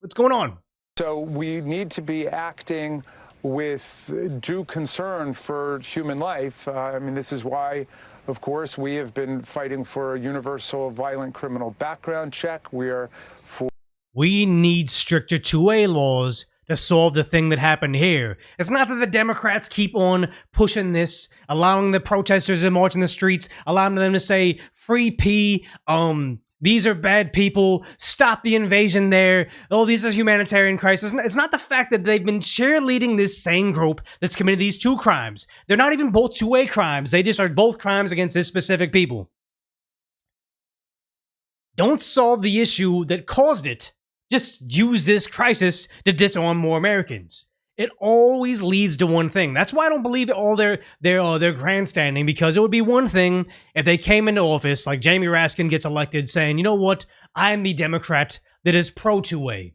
What's going on? So we need to be acting with due concern for human life. I mean, this is why, of course, we have been fighting for a universal violent criminal background check. We need stricter 2A laws to solve the thing that happened here. It's not that the Democrats keep on pushing this, allowing the protesters to march in the streets, allowing them to say, free P, these are bad people, stop the invasion there, oh, these are humanitarian crisis. It's not the fact that they've been cheerleading this same group that's committed these 2 crimes. They're not even both 2A crimes. They just are both crimes against this specific people. Don't solve the issue that caused it. Just use this crisis to disarm more Americans. It always leads to one thing. That's why I don't believe all their grandstanding, because it would be one thing if they came into office, like Jamie Raskin gets elected, saying, you know what, I am the Democrat that is pro-2A.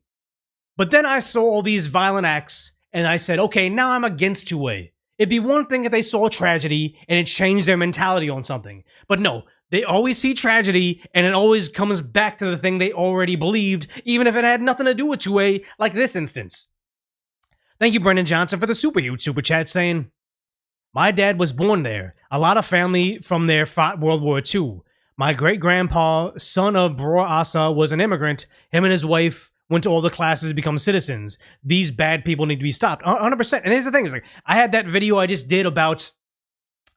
But then I saw all these violent acts, and I said, okay, now I'm against 2A. It'd be one thing if they saw tragedy and it changed their mentality on something. But no, they always see tragedy, and it always comes back to the thing they already believed, even if it had nothing to do with 2A, like this instance. Thank you, Brendan Johnson, for the huge super chat saying, my dad was born there. A lot of family from there fought World War II. My great-grandpa, son of Bora Asa, was an immigrant. Him and his wife went to all the classes to become citizens. These bad people need to be stopped. 100%. And here's the thing, is like, I had that video I just did about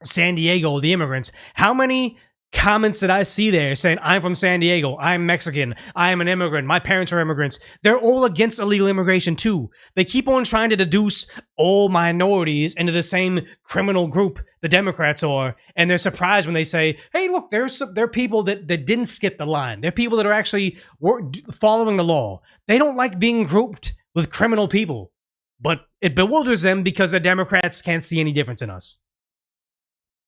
San Diego, the immigrants. How many comments did I see there saying, I'm from San Diego, I'm Mexican, I am an immigrant, my parents are immigrants? They're all against illegal immigration too. They keep on trying to deduce all minorities into the same criminal group the Democrats are, and they're surprised when they say, hey, look, there are people that didn't skip the line. They're people that are actually following the law. They don't like being grouped with criminal people, but it bewilders them because the Democrats can't see any difference in us.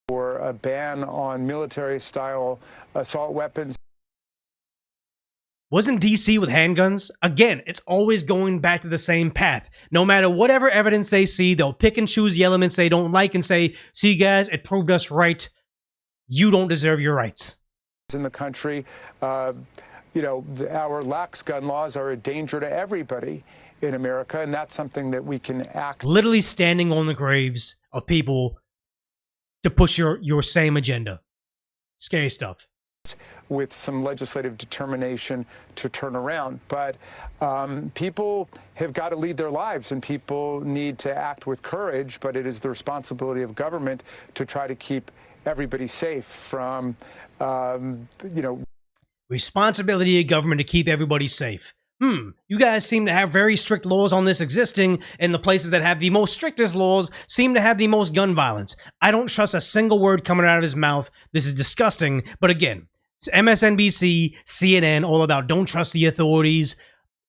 or a ban on military-style assault weapons. Wasn't DC with handguns? Again, it's always going back to the same path. No matter whatever evidence they see, they'll pick and choose the elements they don't like and say, see guys, it proved us right. You don't deserve your rights. In the country, our lax gun laws are a danger to everybody in America, and that's something that we can act. Literally standing on the graves of people to push your same agenda. Scary stuff. With some legislative determination to turn around. But people have got to lead their lives, and people need to act with courage, but it is the responsibility of government to try to keep everybody safe from, Responsibility of government to keep everybody safe. You guys seem to have very strict laws on this existing, and the places that have the most strictest laws seem to have the most gun violence. I don't trust a single word coming out of his mouth. This is disgusting. But again, it's MSNBC, CNN, all about don't trust the authorities.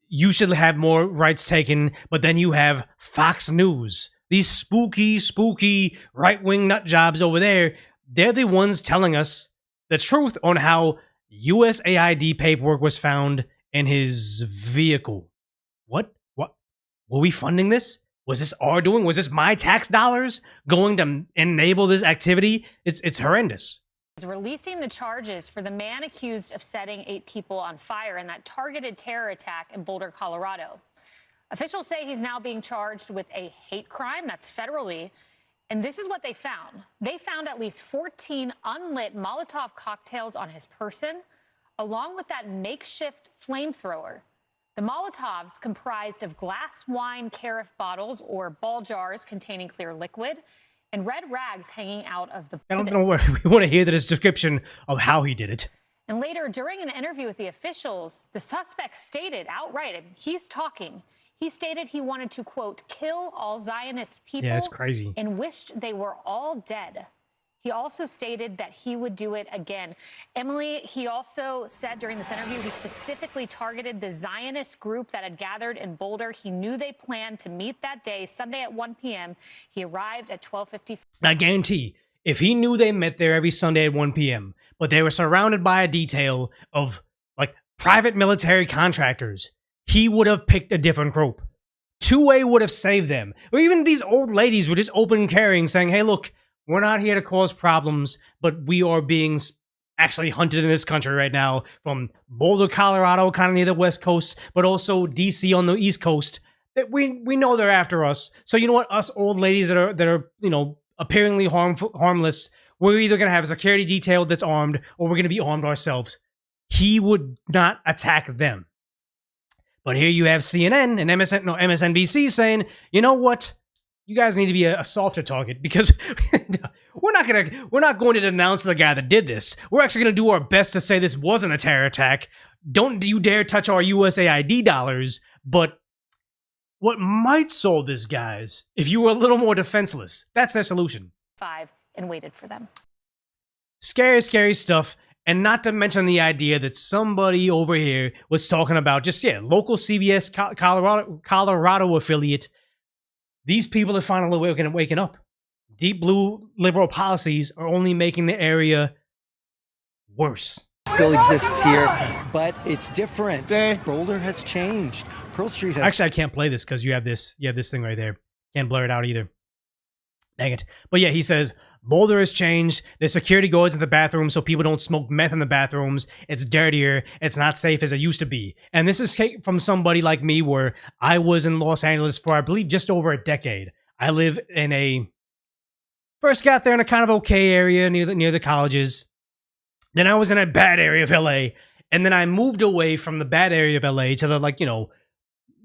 You should have more rights taken. But then you have Fox News. These spooky right-wing nut jobs over there. They're the ones telling us the truth on how USAID paperwork was found in his vehicle. What? Were we funding this? Was this our doing? Was this my tax dollars going to enable this activity? It's horrendous. Releasing the charges for the man accused of setting 8 people on fire in that targeted terror attack in Boulder, Colorado. Officials say he's now being charged with a hate crime that's federally. And this is what they found. They found at least 14 unlit Molotov cocktails on his person, along with that makeshift flamethrower. The Molotovs comprised of glass wine carafe bottles or ball jars containing clear liquid and red rags hanging out of the... I don't know where we want to hear this description of how he did it. And later, during an interview with the officials, the suspect stated outright, and he's talking, he stated he wanted to, quote, kill all Zionist people. Yeah, it's crazy. And wished they were all dead. He also stated that he would do it again. Emily, he also said during this interview he specifically targeted the Zionist group that had gathered in Boulder. He knew they planned to meet that day, Sunday at 1 p.m. He arrived at 12:50. I guarantee, if he knew they met there every Sunday at 1 p.m., but they were surrounded by a detail of, like, private military contractors, he would have picked a different group. 2A would have saved them. Or even these old ladies were just open carrying, saying, hey, look, we're not here to cause problems, but we are being actually hunted in this country right now from Boulder, Colorado, kind of near the West Coast, but also DC on the East Coast. That we know they're after us. So you know what? Us old ladies that are appearingly harmless, we're either going to have a security detail that's armed, or we're going to be armed ourselves. He would not attack them. But here you have CNN and MSNBC saying, you know what? You guys need to be a softer target, because we're not going to denounce the guy that did this. We're actually going to do our best to say this wasn't a terror attack. Don't you dare touch our USAID dollars. But what might solve this, guys, if you were a little more defenseless, that's their solution. 5 and waited for them. Scary stuff. And not to mention the idea that somebody over here was talking about local CBS Colorado affiliate. These people are finally waking up. Deep blue liberal policies are only making the area worse. Still exists here, but it's different. Boulder has changed. Pearl Street has... Actually, I can't play this because you have this thing right there. Can't blur it out either. Dang it. But yeah, he says, Boulder has changed. There's security guards in the bathrooms so people don't smoke meth in the bathrooms. It's dirtier. It's not safe as it used to be. And this is from somebody like me, where I was in Los Angeles for, I believe, just over a decade. I live in first got there in a kind of okay area near the colleges. Then I was in a bad area of LA. And then I moved away from the bad area of LA to the,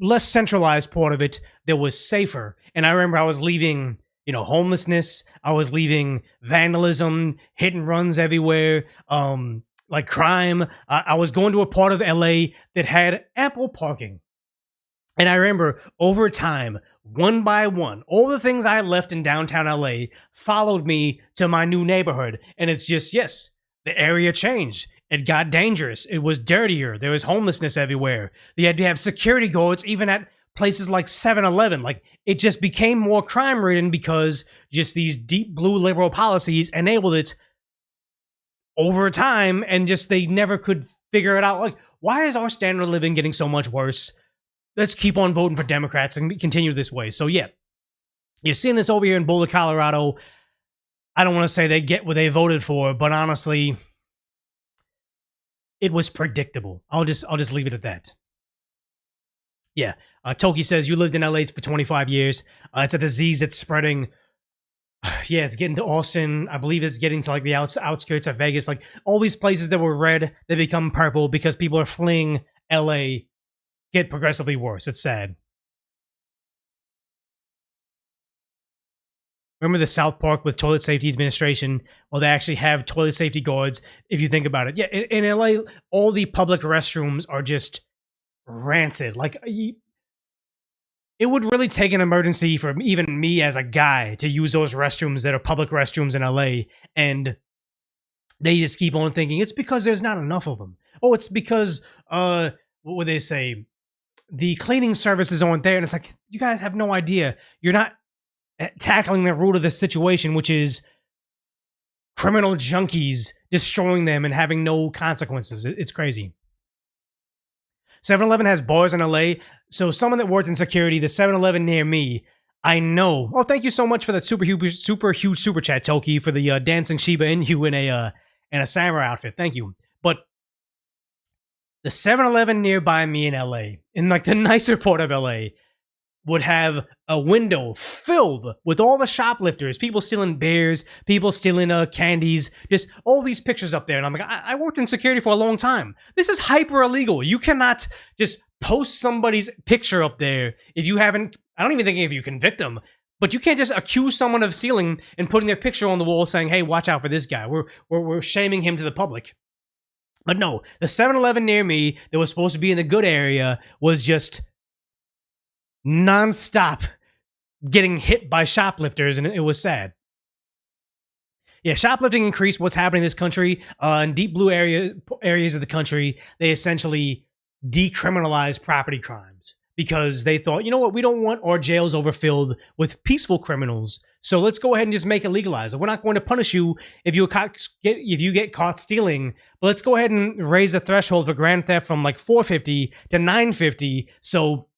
less centralized part of it that was safer. And I remember I was leaving... homelessness. I was leaving vandalism, hit and runs everywhere, like crime. I was going to a part of LA that had ample parking. And I remember over time, one by one, all the things I left in downtown LA followed me to my new neighborhood. And it's just, yes, the area changed. It got dangerous. It was dirtier. There was homelessness everywhere. You had to have security guards even at places like 7-Eleven. Like, it just became more crime-ridden because just these deep blue liberal policies enabled it over time, and just they never could figure it out. Like, why is our standard of living getting so much worse? Let's keep on voting for Democrats and continue this way. So yeah, you're seeing this over here in Boulder, Colorado. I don't want to say they get what they voted for, but honestly, it was predictable. I'll just leave it at that. Yeah, Toki says you lived in LA for 25 years. It's a disease that's spreading. Yeah, it's getting to Austin. I believe it's getting to like the outskirts of Vegas. Like all these places that were red, they become purple because people are fleeing LA. Get progressively worse. It's sad. Remember the South Park with Toilet Safety Administration? Well, they actually have toilet safety guards, if you think about it. Yeah, in LA, all the public restrooms are just rancid. Like, it would really take an emergency for even me as a guy to use those restrooms that are public restrooms in LA, and they just keep on thinking it's because there's not enough of them. Oh, it's because, what would they say? The cleaning services aren't there, and it's like, you guys have no idea. You're not tackling the root of the situation, which is criminal junkies destroying them and having no consequences. It's crazy. 7-Eleven has bars in LA, so someone that worked in security, the 7-Eleven near me, I know. Oh, thank you so much for that super huge super chat, Toki, for the dancing Shiba Inu in a samurai outfit. Thank you. But the 7-Eleven nearby me in LA, in like the nicer part of LA, would have a window filled with all the shoplifters, people stealing beers, people stealing candies, just all these pictures up there. And I'm like, I worked in security for a long time. This is hyper illegal. You cannot just post somebody's picture up there if you haven't, I don't even think if you convict them, but you can't just accuse someone of stealing and putting their picture on the wall saying, hey, watch out for this guy. We're shaming him to the public. But no, the 7-Eleven near me that was supposed to be in the good area was just non-stop getting hit by shoplifters, and it was sad. Yeah, shoplifting increased. What's happening in this country, in deep blue areas of the country, they essentially decriminalized property crimes because they thought, you know what, we don't want our jails overfilled with peaceful criminals, so let's go ahead and just make it legalized. We're not going to punish you if you get caught stealing, but let's go ahead and raise the threshold for grand theft from like $450 to $950, so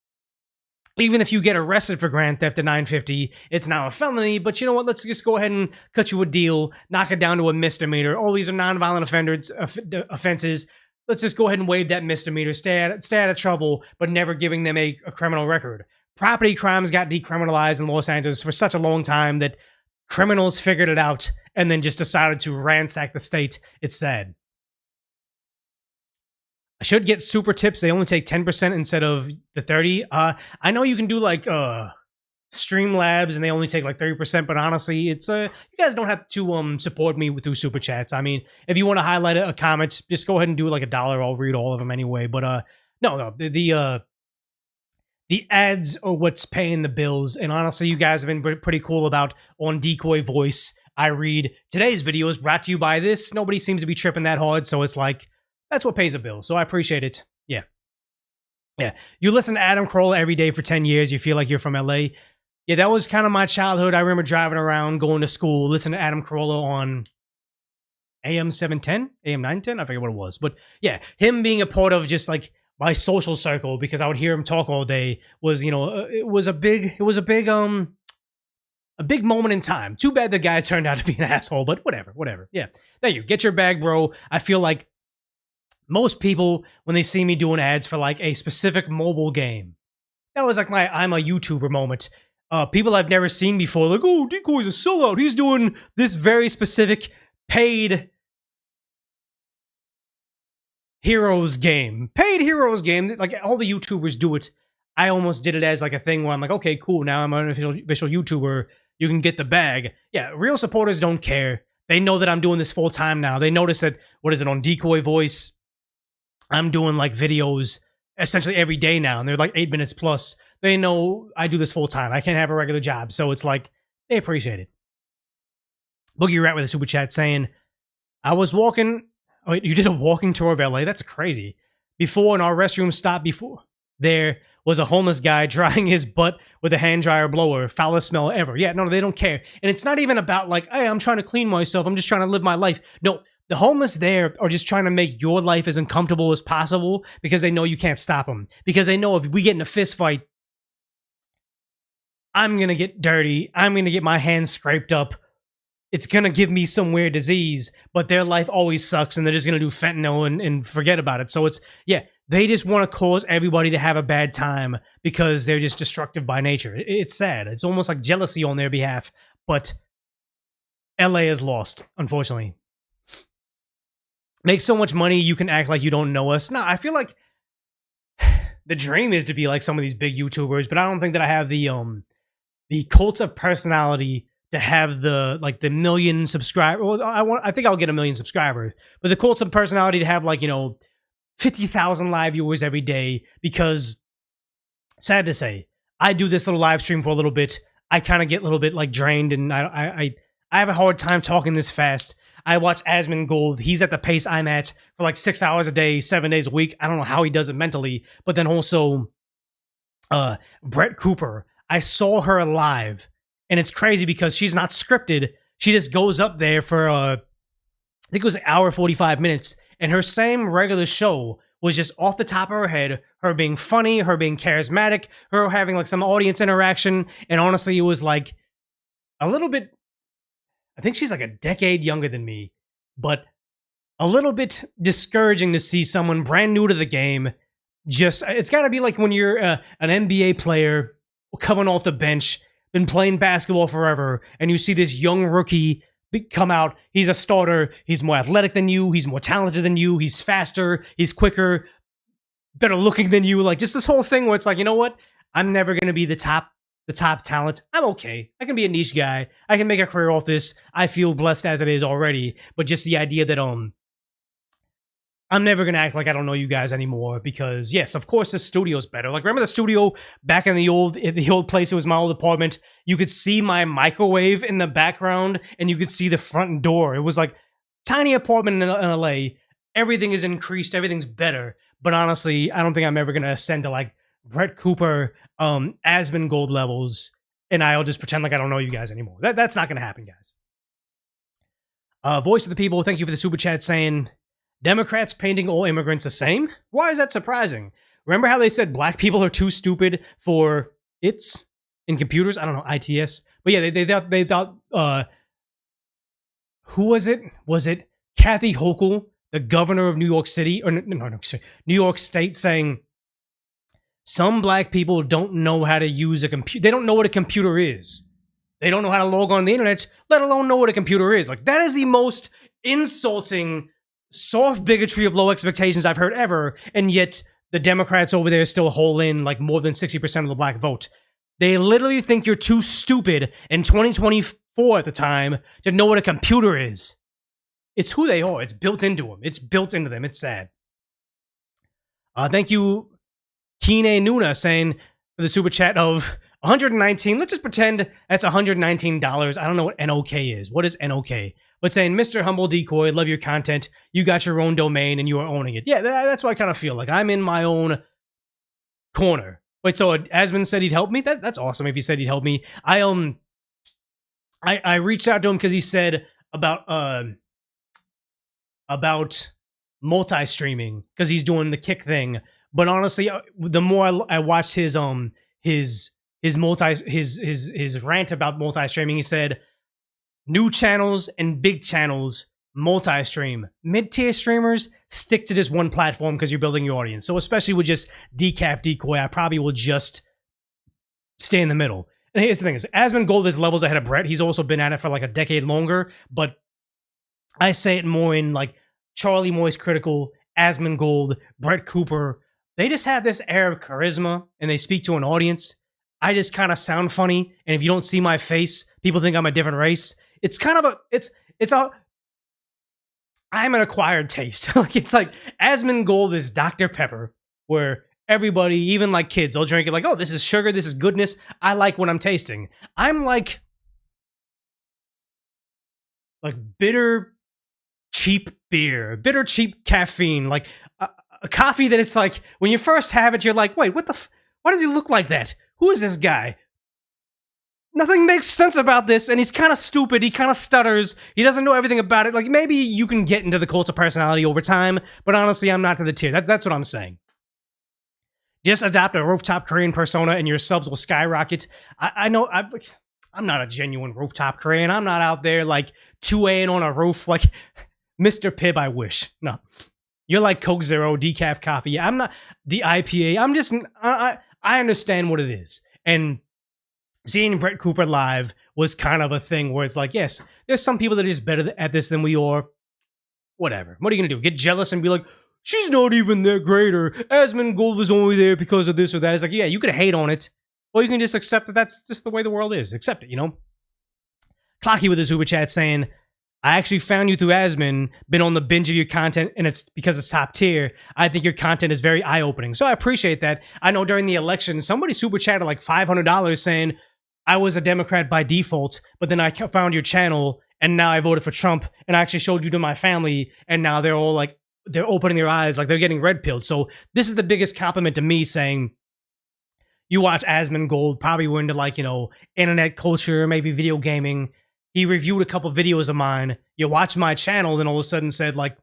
even if you get arrested for grand theft at $950, it's now a felony, but you know what? Let's just go ahead and cut you a deal, knock it down to a misdemeanor. Oh, these are nonviolent offenses. Let's just go ahead and waive that misdemeanor, stay out of trouble, but never giving them a criminal record. Property crimes got decriminalized in Los Angeles for such a long time that criminals figured it out and then just decided to ransack the state. It's sad. I should get super tips. They only take 10% instead of the 30. I know you can do like Streamlabs and they only take like 30%, but honestly, it's you guys don't have to support me through super chats. I mean, if you want to highlight a comment, just go ahead and do like $1. I'll read all of them anyway. But no, the ads are what's paying the bills. And honestly, you guys have been pretty cool about on Decoy Voice. I read today's video is brought to you by this. Nobody seems to be tripping that hard, so it's like, that's what pays a bill, so I appreciate it. Yeah. Yeah. You listen to Adam Carolla every day for 10 years. You feel like you're from LA. Yeah, that was kind of my childhood. I remember driving around, going to school, listening to Adam Carolla on AM 710, AM 910. I forget what it was. But yeah, him being a part of just like my social circle because I would hear him talk all day was, you know, it was a big moment in time. Too bad the guy turned out to be an asshole, but whatever. Yeah. Thank you. Get your bag, bro. I feel like most people, when they see me doing ads for like a specific mobile game, that was like my I'm a YouTuber moment. People I've never seen before, like, oh, Decoy's a sellout. He's doing this very specific paid heroes game. Paid heroes game. Like all the YouTubers do it. I almost did it as like a thing where I'm like, okay, cool. Now I'm an official YouTuber. You can get the bag. Yeah, real supporters don't care. They know that I'm doing this full time now. They notice that, what is it, on Decoy Voice? I'm doing like videos essentially every day now, and they're like 8 minutes plus. They know I do this full time. I can't have a regular job, so it's like they appreciate it. Boogie Rat with a super chat saying, I was walking. Oh, wait, you did a walking tour of LA? That's crazy. Before in our restroom stop before. there was a homeless guy drying his butt with a hand dryer blower, foulest smell ever. Yeah, no, they don't care. And it's not even about like, hey, I'm trying to clean myself. I'm just trying to live my life. No, the homeless there are just trying to make your life as uncomfortable as possible because they know you can't stop them. Because they know if we get in a fist fight, I'm going to get dirty. I'm going to get my hands scraped up. It's going to give me some weird disease, but their life always sucks and they're just going to do fentanyl and forget about it. So it's, yeah, they just want to cause everybody to have a bad time because they're just destructive by nature. It's sad. It's almost like jealousy on their behalf, but LA is lost, unfortunately. Make so much money, you can act like you don't know us. No, I feel like the dream is to be like some of these big YouTubers, but I don't think that I have the cult of personality to have the million subscribers. Well, I think I'll get 1 million subscribers, but the cult of personality to have 50,000 live viewers every day, because sad to say, I do this little live stream for a little bit. I kind of get a little bit drained, and I have a hard time talking this fast. I watch Asmongold. He's at the pace I'm at for 6 hours a day, 7 days a week. I don't know how he does it mentally, but then also Brett Cooper. I saw her live, and it's crazy because she's not scripted. She just goes up there for I think it was 1 hour 45 minutes, and her same regular show was just off the top of her head, her being funny, her being charismatic, her having some audience interaction, and honestly, it was a little bit, I think she's a decade younger than me, but a little bit discouraging to see someone brand new to the game. Just, it's got to be like when you're an NBA player coming off the bench, been playing basketball forever, and you see this young rookie come out. He's a starter. He's more athletic than you. He's more talented than you. He's faster. He's quicker, better looking than you. Just this whole thing where it's you know what? I'm never going to be the top talent. I'm okay. I can be a niche guy. I can make a career off this. I feel blessed as it is already. But just the idea that I'm never going to act like I don't know you guys anymore, because yes, of course the studio's better. Remember the studio back in the old place? It was my old apartment. You could see my microwave in the background, and you could see the front door. It was tiny apartment in LA. Everything is increased. Everything's better. But honestly, I don't think I'm ever going to ascend to Brett Cooper, Asmongold levels, and I'll just pretend I don't know you guys anymore. That's not going to happen, guys. Voice of the People, thank you for the super chat saying, Democrats painting all immigrants the same? Why is that surprising? Remember how they said black people are too stupid for ITS in computers? I don't know, ITS. But yeah, they thought who was it? Was it Kathy Hochul, the governor of New York City, or no, sorry, New York State, saying some black people don't know how to use a computer. They don't know what a computer is. They don't know how to log on the internet, let alone know what a computer is. That is the most insulting, soft bigotry of low expectations I've heard ever, and yet the Democrats over there still hold in more than 60% of the black vote. They literally think you're too stupid in 2024 at the time to know what a computer is. It's who they are. It's built into them. It's built into them. It's sad. Thank you, Kine Nuna, saying for the super chat of 119. Let's just pretend that's $119. I don't know what NOK is. What is NOK? But saying, Mr. Humble Decoy, love your content. You got your own domain and you are owning it. Yeah, that's what I kind of feel like. I'm in my own corner. Wait, so Asmon said he'd help me? That's awesome if he said he'd help me. I reached out to him because he said about multi-streaming, because he's doing the Kick thing. But honestly, the more I watched his rant about multi-streaming, he said new channels and big channels multi-stream. Mid-tier streamers stick to just one platform because you're building your audience. So especially with just Decaf Decoy, I probably will just stay in the middle. And here's the thing: is Asmongold is levels ahead of Brett. He's also been at it for a decade longer. But I say it more in Charlie Moist Critical, Asmongold, Brett Cooper. They just have this air of charisma, and they speak to an audience. I just kind of sound funny, and if you don't see my face, people think I'm a different race. It's kind of I'm an acquired taste. It's Asmongold is Dr. Pepper, where everybody, even kids, will drink it oh, this is sugar, this is goodness. I like what I'm tasting. I'm like bitter, cheap beer, bitter, cheap caffeine. a coffee that it's like, when you first have it, you're like, wait, why does he look like that? Who is this guy? Nothing makes sense about this, and he's kind of stupid, he kind of stutters, he doesn't know everything about it. Like, maybe you can get into the cult of personality over time, but honestly, I'm not to the tier. That's what I'm saying. Just adopt a rooftop Korean persona and your subs will skyrocket. I know, I'm not a genuine rooftop Korean. I'm not out there like 2Aing on a roof like Mr. Pibb, I wish. No. You're like Coke Zero, decaf coffee. I'm not the IPA. I'm just, I understand what it is. And seeing Brett Cooper live was kind of a thing where it's like, yes, there's some people that are just better at this than we are. Whatever. What are you going to do? Get jealous and be like, she's not even that great, or Asmongold was only there because of this or that. It's like, yeah, you could hate on it. Or you can just accept that that's just the way the world is. Accept it, you know? Clocky with a super chat saying, I actually found you through Asmon, been on the binge of your content, and it's because it's top tier. I think your content is very eye-opening. So I appreciate that. I know during the election, somebody super chatted like $500 saying, I was a Democrat by default, but then I found your channel, and now I voted for Trump, and I actually showed you to my family, and now they're all like, they're opening their eyes, like they're getting red-pilled. So this is the biggest compliment to me, saying, you watch Asmongold, probably were into like, you know, internet culture, maybe video gaming. He reviewed a couple videos of mine. You watch my channel, then all of a sudden said like,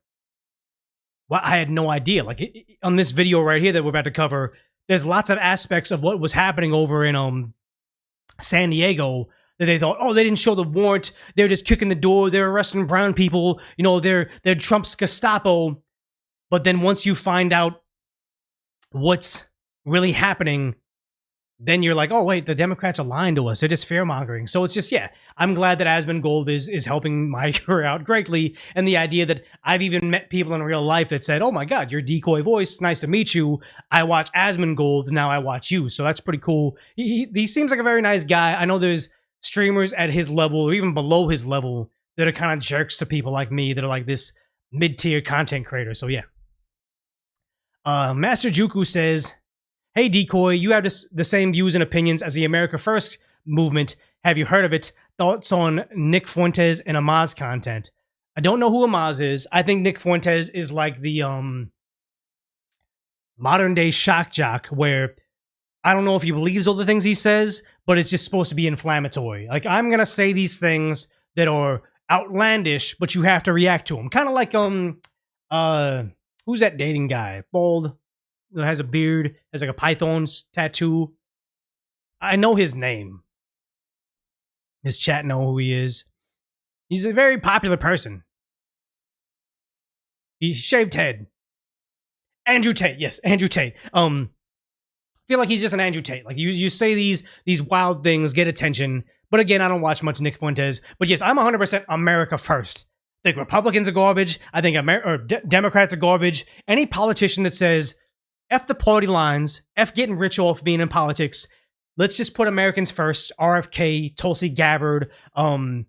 well, I had no idea. Like on this video right here that we're about to cover, there's lots of aspects of what was happening over in San Diego that they thought, oh, they didn't show the warrant. They're just kicking the door. They're arresting brown people. You know, they're Trump's Gestapo. But then once you find out what's really happening, then you're like, oh, wait, the Democrats are lying to us. They're just fear-mongering. So it's just, yeah, I'm glad that Asmongold is helping my career out greatly. And the idea that I've even met people in real life that said, oh my God, you're Decoy Voice. Nice to meet you. I watch Asmongold, now I watch you. So that's pretty cool. He seems like a very nice guy. I know there's streamers at his level or even below his level that are kind of jerks to people like me that are like this mid-tier content creator. So yeah. Master Juku says, hey, Decoy, you have the same views and opinions as the America First movement. Have you heard of it? Thoughts on Nick Fuentes and Amaz content? I don't know who Amaz is. I think Nick Fuentes is like the modern-day shock jock where I don't know if he believes all the things he says, but it's just supposed to be inflammatory. Like, I'm going to say these things that are outlandish, but you have to react to them. Kind of like, who's that dating guy? Bald, that has a beard, has like a python's tattoo. I know his name. His chat know who he is. He's a very popular person. He shaved head. Andrew Tate, yes, Andrew Tate. I feel like he's just an Andrew Tate. Like you say these wild things, get attention. But again, I don't watch much Nick Fuentes. But yes, I'm 100% America First. I think Republicans are garbage. I think Democrats are garbage. Any politician that says, F the party lines, F getting rich off being in politics, let's just put Americans first. RFK, Tulsi Gabbard, Donald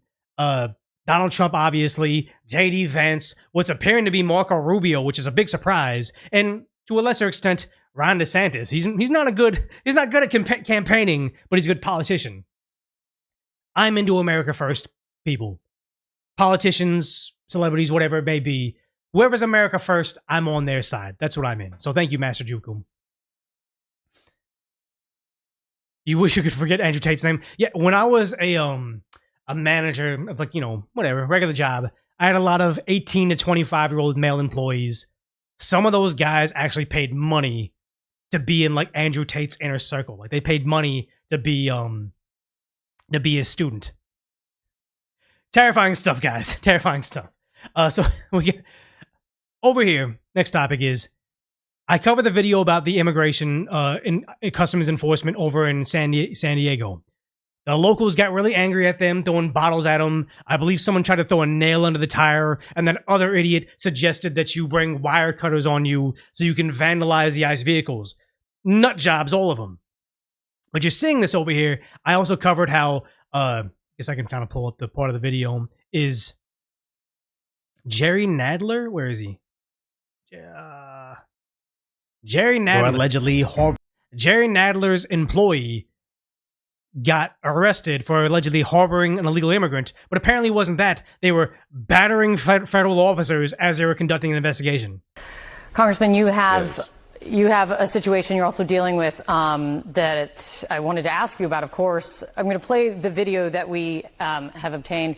Trump, obviously, J.D. Vance, what's appearing to be Marco Rubio, which is a big surprise, and to a lesser extent, Ron DeSantis. He's not good at campaigning, but he's a good politician. I'm into America First people. Politicians, celebrities, whatever it may be. Whoever's America First, I'm on their side. That's what I'm in. So thank you, Master Jukum. You wish you could forget Andrew Tate's name? Yeah, when I was a manager of, like, you know, whatever, regular job, I had a lot of 18 to 25-year-old male employees. Some of those guys actually paid money to be in like Andrew Tate's inner circle. Like they paid money to be his student. Terrifying stuff, guys. Terrifying stuff. So we get over here. Next topic is I covered the video about the immigration in customs enforcement over in San Diego. The locals got really angry at them, throwing bottles at them. I believe someone tried to throw a nail under the tire, and that other idiot suggested that you bring wire cutters on you so you can vandalize the ICE vehicles. Nut jobs, all of them. But you're seeing this over here. I also covered how, I guess I can kind of pull up the part of the video, is Jerry Nadler? Where is he? Jerry Nadler. Allegedly, Jerry Nadler's employee got arrested for allegedly harboring an illegal immigrant, but apparently it wasn't that. They were battering federal officers as they were conducting an investigation. Congressman, you have a situation you're also dealing with that I wanted to ask you about, of course. I'm going to play the video that we have obtained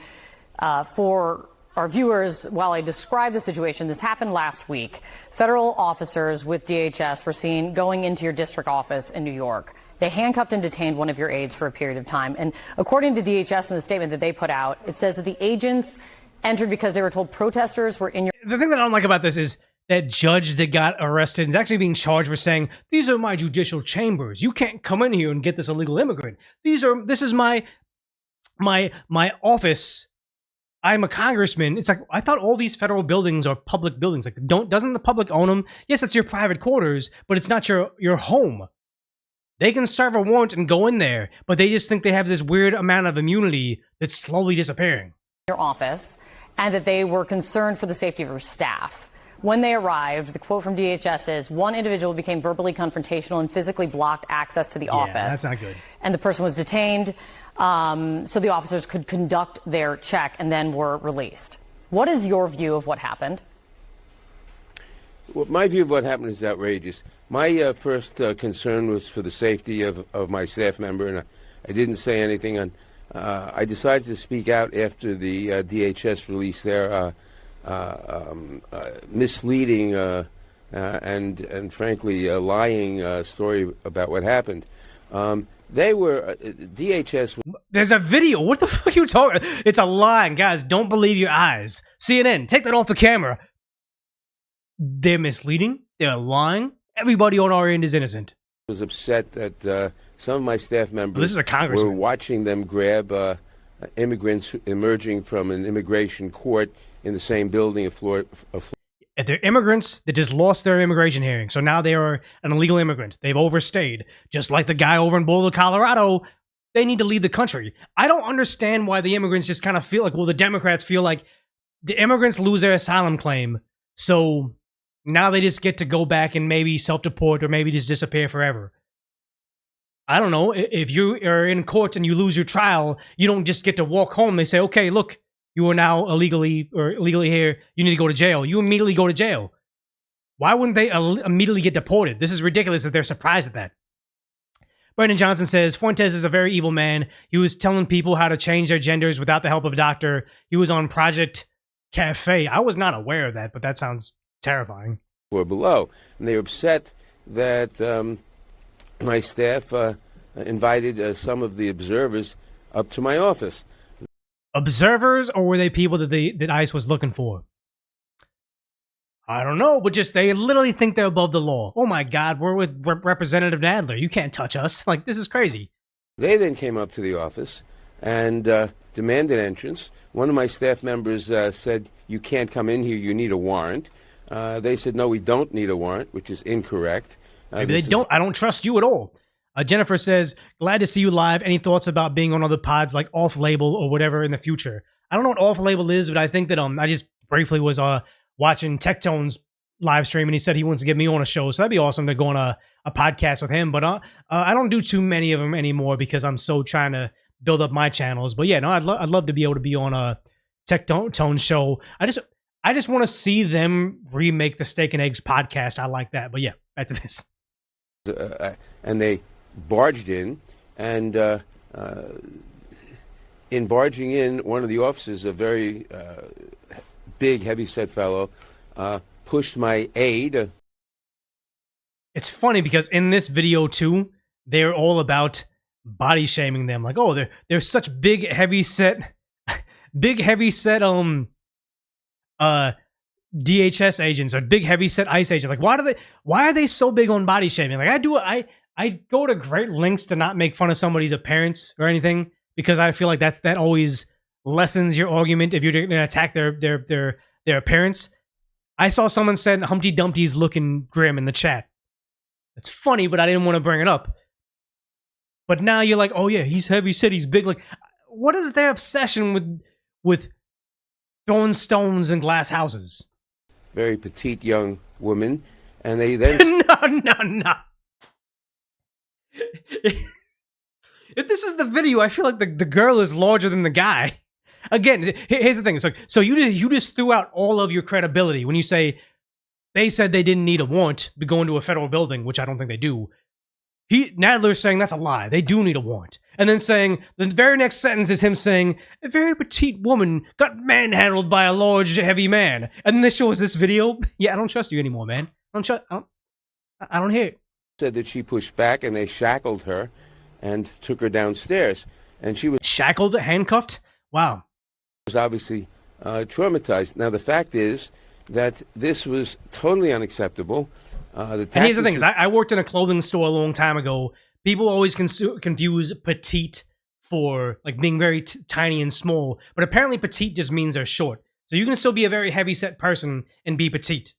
for our viewers while I describe the situation. This happened last week. Federal officers with DHS were seen going into your district office in New York. They handcuffed and detained one of your aides for a period of time. And according to DHS in the statement that they put out, it says that the agents entered because they were told protesters were in your... The thing that I don't like about this is that judge that got arrested is actually being charged for saying, these are my judicial chambers. You can't come in here and get this illegal immigrant. This is my office. I'm a congressman. It's like, I thought all these federal buildings are public buildings. Like, doesn't the public own them? Yes, it's your private quarters, but it's not your home. They can serve a warrant and go in there, but they just think they have this weird amount of immunity that's slowly disappearing. Your office, and that they were concerned for the safety of your staff. When they arrived, the quote from DHS is, one individual became verbally confrontational and physically blocked access to the office. That's not good. And the person was detained so the officers could conduct their check and then were released. What is your view of what happened? Well, my view of what happened is outrageous. My first concern was for the safety of my staff member, and I didn't say anything. I decided to speak out after the DHS released their misleading and frankly lying story about what happened. They were DHS. There's a video. What the fuck are you talking? It's a lie, guys. Don't believe your eyes. CNN, take that off the camera. They're misleading. They're lying. Everybody on our end is innocent. I was upset that some of my staff members this is a congressman. were watching them grab immigrants emerging from an immigration court in the same building. They're immigrants that just lost their immigration hearing. So now they are an illegal immigrant. They've overstayed. Just like the guy over in Boulder, Colorado. They need to leave the country. I don't understand why the immigrants just kind of feel like, well, the Democrats feel like the immigrants lose their asylum claim. So now they just get to go back and maybe self-deport or maybe just disappear forever. I don't know. If you are in court and you lose your trial, you don't just get to walk home. They say, okay, look, you are now illegally here. You need to go to jail. You immediately go to jail. Why wouldn't they immediately get deported? This is ridiculous that they're surprised at that. Brandon Johnson says, Fuentes is a very evil man. He was telling people how to change their genders without the help of a doctor. He was on Project Cafe. I was not aware of that, but that sounds terrifying. Were below, and they were upset that my staff invited some of the observers up to my office. Observers, or were they people that ICE was looking for? I don't know, but just they literally think they're above the law. Oh my God, we're with Representative Nadler. You can't touch us. Like, this is crazy. They then came up to the office and demanded entrance. One of my staff members said, you can't come in here, you need a warrant. They said, no, we don't need a warrant, which is incorrect. Maybe they don't. I don't trust you at all. Jennifer says, glad to see you live. Any thoughts about being on other pods like Off-Label or whatever in the future? I don't know what Off-Label is, but I think that I just briefly was watching Tectone's live stream, and he said he wants to get me on a show, so that'd be awesome to go on a podcast with him. But I don't do too many of them anymore because I'm so trying to build up my channels. But yeah, no, I'd love to be able to be on a Tectone show. I just want to see them remake the Steak and Eggs podcast. I like that. But yeah, back to this. And they barged in, and in barging in, one of the officers, a very big, heavy-set fellow, pushed my aide. It's funny because in this video too, they're all about body shaming them. Like, oh, they're such big, heavy-set DHS agents or big heavy-set ICE agents. Like, why are they so big on body shaming? Like, I go to great lengths to not make fun of somebody's appearance or anything because I feel like that always lessens your argument if you're going to attack their appearance. I saw someone said Humpty Dumpty's looking grim in the chat. It's funny, but I didn't want to bring it up. But now you're like, oh yeah, he's heavy set, he's big. Like, what is their obsession with throwing stones in glass houses? Very petite young woman, and they then no. If this is the video, I feel like the girl is larger than the guy. Again, here's the thing. So you just threw out all of your credibility when you say they said they didn't need a warrant to go into a federal building, which I don't think they do. Nadler's saying that's a lie. They do need a warrant. And then saying, the very next sentence is him saying, a very petite woman got manhandled by a large, heavy man. And then they show us this video. Yeah, I don't trust you anymore, man. I don't hear it. Said that she pushed back and they shackled her and took her downstairs. And she was shackled, handcuffed? Wow. Was obviously traumatized. Now, the fact is that this was totally unacceptable. And here's the thing, is I worked in a clothing store a long time ago. People always confuse petite for like being very tiny and small, but apparently petite just means they're short. So you can still be a very heavy-set person and be petite.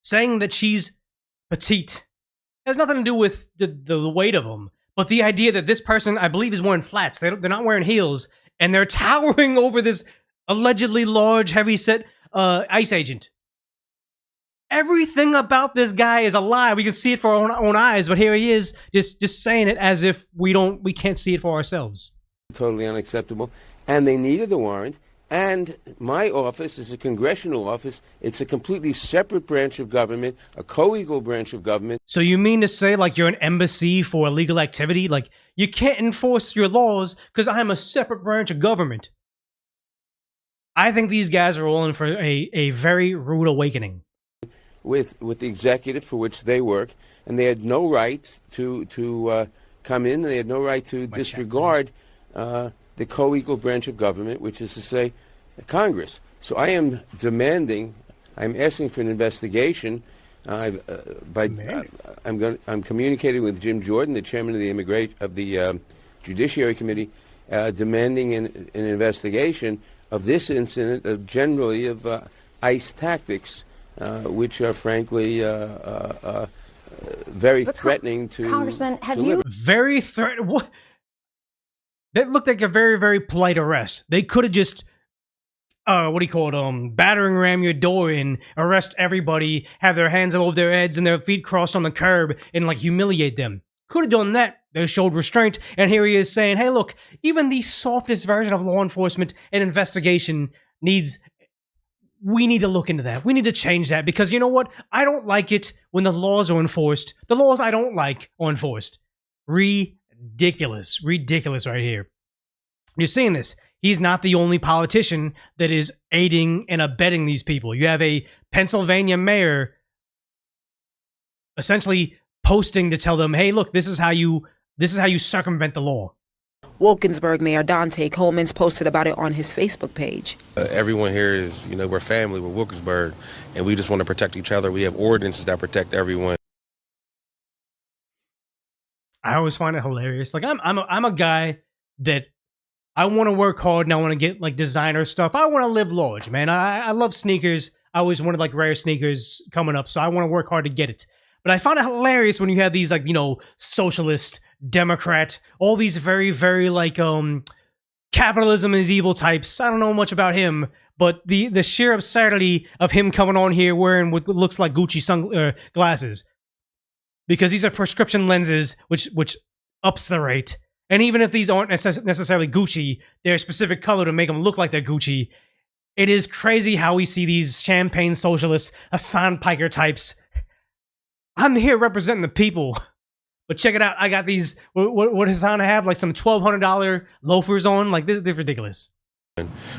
Saying that she's petite has nothing to do with the weight of them, but the idea that this person, I believe, is wearing flats. They're not wearing heels, and they're towering over this allegedly large, heavy-set ICE agent. Everything about this guy is a lie. We can see it for our own eyes, but here he is, just saying it as if we can't see it for ourselves. Totally unacceptable. And they needed the warrant. And my office is a congressional office. It's a completely separate branch of government, a co-equal branch of government. So you mean to say like you're an embassy for illegal activity? Like you can't enforce your laws because I'm a separate branch of government. I think these guys are all in for a very rude awakening. With the executive for which they work, and they had no right to come in, and they had no right to disregard the co-equal branch of government, which is to say, Congress. So I am demanding, I'm asking for an investigation. I'm communicating with Jim Jordan, the chairman of the Judiciary Committee, demanding an investigation of this incident, generally of ICE tactics. Which are frankly very threatening to Congressman, have you very threatening? What? That looked like a very, very polite arrest. They could have just battering ram your door in, arrest everybody, have their hands above their heads and their feet crossed on the curb, and like humiliate them. Could have done that. They showed restraint, and here he is saying, "Hey, look, even the softest version of law enforcement and investigation needs." We need to look into that. We need to change that because you know what? I don't like it when the laws are enforced. The laws I don't like are enforced. Ridiculous. Ridiculous right here. You're seeing this. He's not the only politician that is aiding and abetting these people. You have a Pennsylvania mayor essentially posting to tell them, hey, look, this is how you circumvent the law. Wilkinsburg Mayor Dante Coleman's posted about it on his Facebook page. Everyone here is, we're family, we're Wilkinsburg, and we just want to protect each other. We have ordinances that protect everyone. I always find it hilarious. Like I'm a guy that I want to work hard and I want to get like designer stuff. I want to live large, man. I love sneakers. I always wanted like rare sneakers coming up, so I want to work hard to get it. But I found it hilarious when you have these like, socialist, Democrat, all these very, very like capitalism is evil types. I don't know much about him, but the sheer absurdity of him coming on here wearing what looks like Gucci glasses. Because these are prescription lenses, which ups the rate. And even if these aren't necessarily Gucci, they're a specific color to make them look like they're Gucci. It is crazy how we see these champagne socialists, Hassan Piker types. I'm here representing the people. But check it out. I got these, what Hassan have? Like some $1,200 loafers on? Like, they're ridiculous.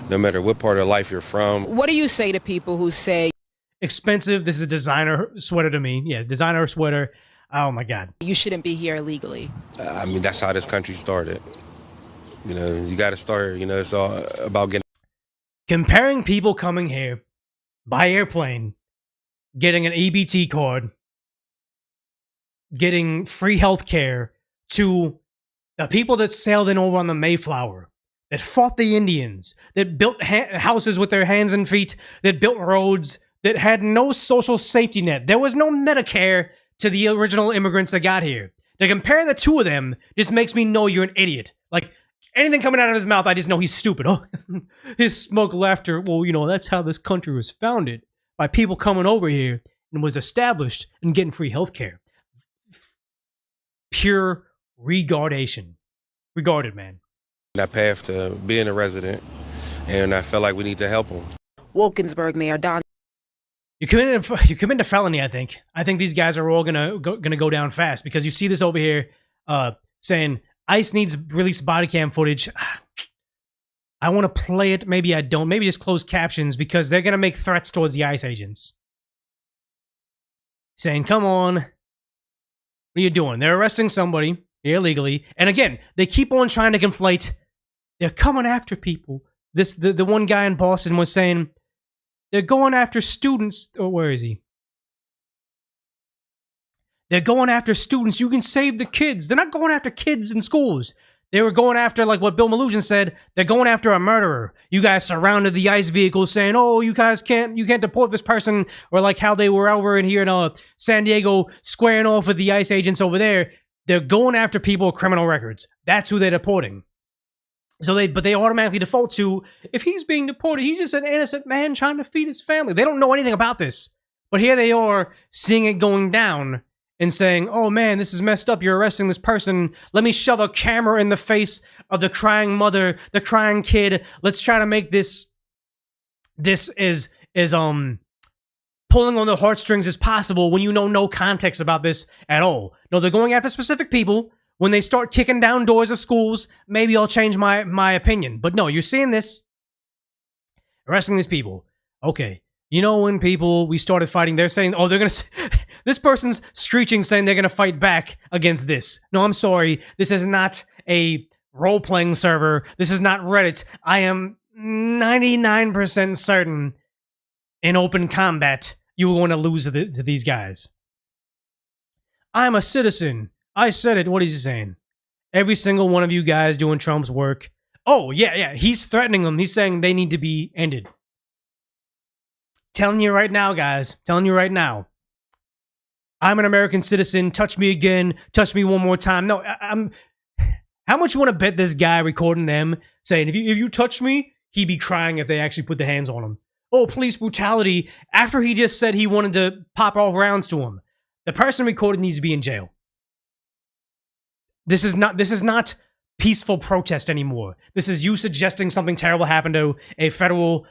No matter what part of life you're from. What do you say to people who say... Expensive. This is a designer sweater to me. Yeah, designer sweater. Oh, my God. You shouldn't be here illegally. That's how this country started. You got to start, it's all about getting... Comparing people coming here by airplane, getting an EBT card, getting free health care to the people that sailed in over on the Mayflower, that fought the Indians, that built houses with their hands and feet, that built roads, that had no social safety net. There was no Medicare to the original immigrants that got here. To compare the two of them just makes me know you're an idiot. Like, anything coming out of his mouth, I just know he's stupid. Oh, his smug laughter. Well, that's how this country was founded. By people coming over here and was established and getting free health care. Pure regardation. Regarded, man. That path to being a resident, and I felt like we need to help them. Wilkinsburg Mayor Don. You commit a felony. I think these guys are all gonna go down fast, because you see this over here, saying ICE needs release body cam footage. I want to play it. Maybe I don't. Maybe just close captions, because they're gonna make threats towards the ICE agents, saying, "Come on, what are you doing?" They're arresting somebody illegally, and again, they keep on trying to conflate. They're coming after people. The one guy in Boston was saying, they're going after students. Or where is he? They're going after students. You can save the kids. They're not going after kids in schools. They were going after, like what Bill Malugin said, they're going after a murderer. You guys surrounded the ICE vehicles saying, oh, you can't deport this person. Or like how they were over in here in San Diego squaring off with the ICE agents over there. They're going after people with criminal records. That's who they're deporting. But they automatically default to, if he's being deported, he's just an innocent man trying to feed his family. They don't know anything about this. But here they are seeing it going down and saying, oh man, this is messed up. You're arresting this person. Let me shove a camera in the face of the crying mother, the crying kid. Let's try to make this is pulling on the heartstrings as possible, when you know no context about this at all. No, they're going after specific people. When they start kicking down doors of schools, maybe I'll change my opinion. But no, you're seeing this. Arresting these people. Okay. You know, when we started fighting, they're saying, oh, they're going to... This person's screeching saying they're going to fight back against this. No, I'm sorry. This is not a role-playing server. This is not Reddit. I am 99% certain in open combat, you are going to lose to these guys. I'm a citizen. I said it. What is he saying? Every single one of you guys doing Trump's work. Oh, yeah. He's threatening them. He's saying they need to be ended. Telling you right now, guys. Telling you right now. I'm an American citizen. Touch me again. Touch me one more time. No, how much you want to bet this guy recording them saying, if you touch me, he'd be crying if they actually put the hands on him. Oh, police brutality. After he just said he wanted to pop off rounds to him. The person recording needs to be in jail. This is not peaceful protest anymore. This is you suggesting something terrible happened to a federal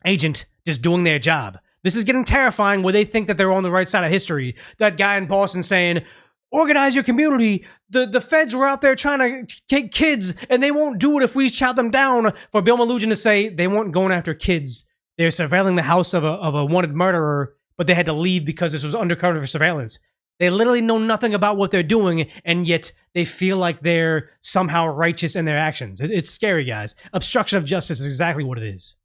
agent just doing their job. This is getting terrifying, where they think that they're on the right side of history. That guy in Boston saying, organize your community. The feds were out there trying to take kids, and they won't do it if we shout them down. For Bill Malugin to say they weren't going after kids. They're surveilling the house of a wanted murderer, but they had to leave because this was undercover surveillance. They literally know nothing about what they're doing, and yet they feel like they're somehow righteous in their actions. It's scary, guys. Obstruction of justice is exactly what it is.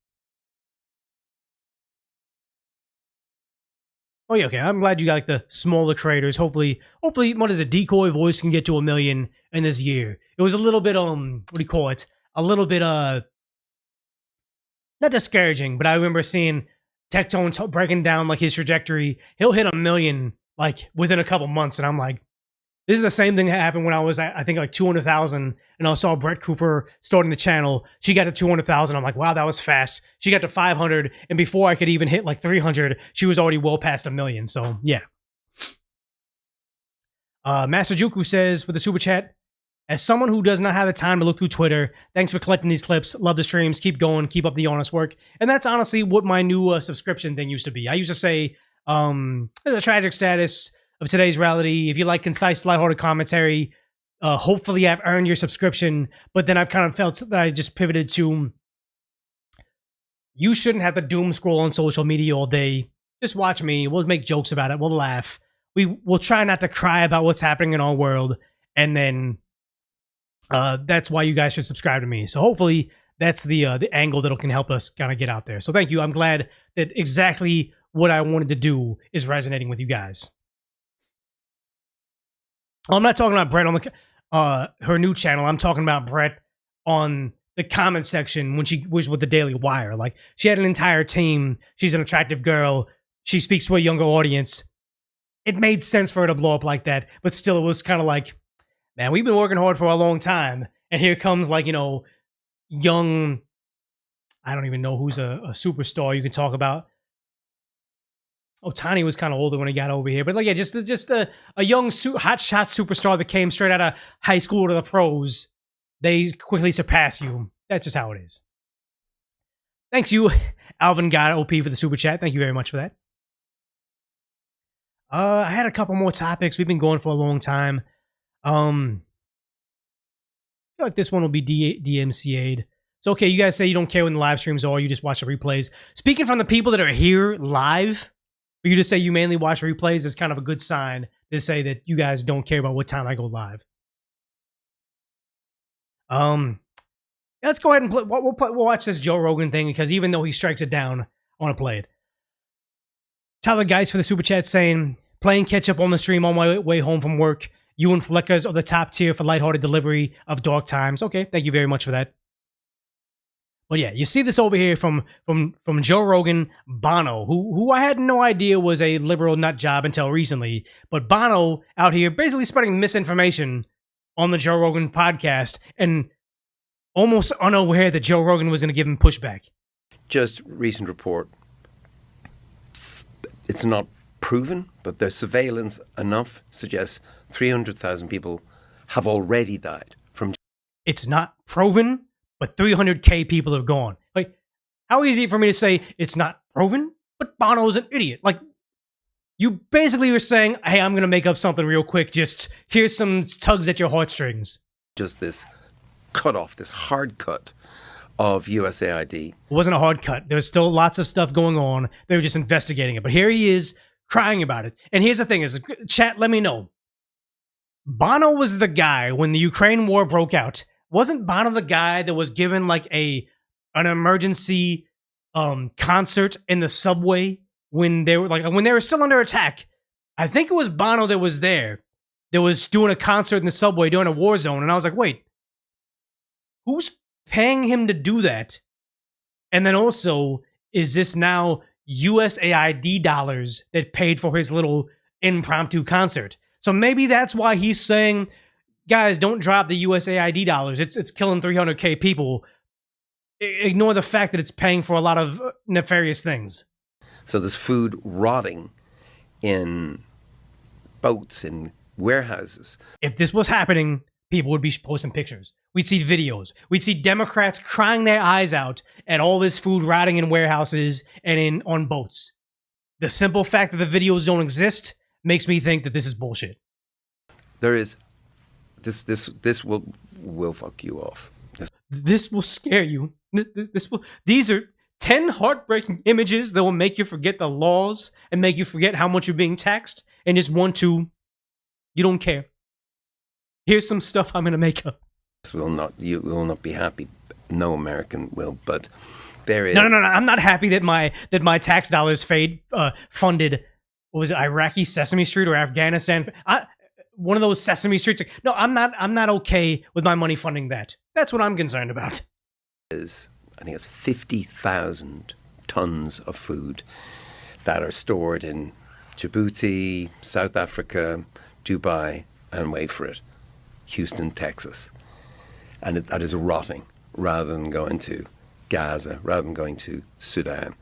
Oh, yeah, okay. I'm glad you got like the smaller creators. Hopefully, what is it? Decoy Voice can get to 1 million in this year. It was a little bit, what do you call it? A little bit, not discouraging, but I remember seeing Tectone breaking down like his trajectory. He'll hit 1 million like within a couple months, and I'm like, this is the same thing that happened when I was, I think, like 200,000, and I saw Brett Cooper starting the channel. She got to 200,000. I'm like, wow, that was fast. She got to 500, and before I could even hit like 300, she was already well past 1 million. So yeah. Master Juku says with the super chat, as someone who does not have the time to look through Twitter, thanks for collecting these clips. Love the streams. Keep going. Keep up the honest work. And that's honestly what my new subscription thing used to be. I used to say, there's a tragic status of today's reality. If you like concise, lighthearted commentary, hopefully I've earned your subscription. But then I've kind of felt that I just pivoted to, you shouldn't have to doom scroll on social media all day. Just watch me. We'll make jokes about it. We'll laugh. We'll try not to cry about what's happening in our world. And then that's why you guys should subscribe to me. So hopefully that's the angle that can help us kind of get out there. So thank you. I'm glad that exactly what I wanted to do is resonating with you guys. I'm not talking about Brett on her new channel. I'm talking about Brett on the comment section when she was with the Daily Wire. Like, she had an entire team. She's an attractive girl. She speaks to a younger audience. It made sense for her to blow up like that, but still, it was kind of like, man, we've been working hard for a long time, and here comes, like, young, I don't even know who's a superstar you can talk about. Oh, Tiny was kind of older when he got over here. But, like, yeah, just a young hotshot superstar that came straight out of high school to the pros. They quickly surpass you. That's just how it is. Thanks you, Alvin God OP, for the super chat. Thank you very much for that. I had a couple more topics. We've been going for a long time. I feel like this one will be DMCA'd. So, okay, you guys say you don't care when the live streams are, you just watch the replays. Speaking from the people that are here live, for you to say you mainly watch replays is kind of a good sign to say that you guys don't care about what time I go live. Let's go ahead and play. We'll watch this Joe Rogan thing because even though he strikes it down, I want to play it. Tyler Geis for the super chat saying, playing catch up on the stream on my way home from work. You and Fleckers are the top tier for lighthearted delivery of dark times. Okay, thank you very much for that. But yeah, you see this over here from Joe Rogan, Bono, who I had no idea was a liberal nut job until recently. But Bono out here basically spreading misinformation on the Joe Rogan podcast and almost unaware that Joe Rogan was going to give him pushback. Just recent report. It's not proven, but the surveillance enough suggests 300,000 people have already died from. It's not proven, but 300K people have gone. Like, how easy for me to say it's not proven, but Bono's an idiot. Like, you basically were saying, hey, I'm going to make up something real quick. Just here's some tugs at your heartstrings. Just this cut off, this hard cut of USAID. It wasn't a hard cut. There was still lots of stuff going on. They were just investigating it. But here he is crying about it. And here's the thing is, chat, let me know. Bono was the guy when the Ukraine war broke out. Wasn't Bono the guy that was given like an emergency concert in the subway when they were still under attack? I think it was Bono that was there. That was doing a concert in the subway during a war zone. And I was like, wait, who's paying him to do that? And then also, is this now USAID dollars that paid for his little impromptu concert? So maybe that's why he's saying, guys, don't drop the USAID dollars. It's killing 300K people. Ignore the fact that it's paying for a lot of nefarious things. So there's food rotting in boats, in warehouses. If this was happening, people would be posting pictures. We'd see videos. We'd see Democrats crying their eyes out at all this food rotting in warehouses and on boats. The simple fact that the videos don't exist makes me think that this is bullshit. There is this will fuck you off. This will scare you. These are 10 heartbreaking images that will make you forget the laws and make you forget how much you're being taxed and just want to, you don't care. Here's some stuff I'm going to make up. You will not be happy. No American will, but there is. No. I'm not happy that my tax dollars funded, what was it, Iraqi Sesame Street or Afghanistan? One of those Sesame Streets. No, I'm not okay with my money funding that. That's what I'm concerned about. I think it's 50,000 tons of food that are stored in Djibouti, South Africa, Dubai, and wait for it, Houston, Texas. And that is rotting rather than going to Gaza, rather than going to Sudan.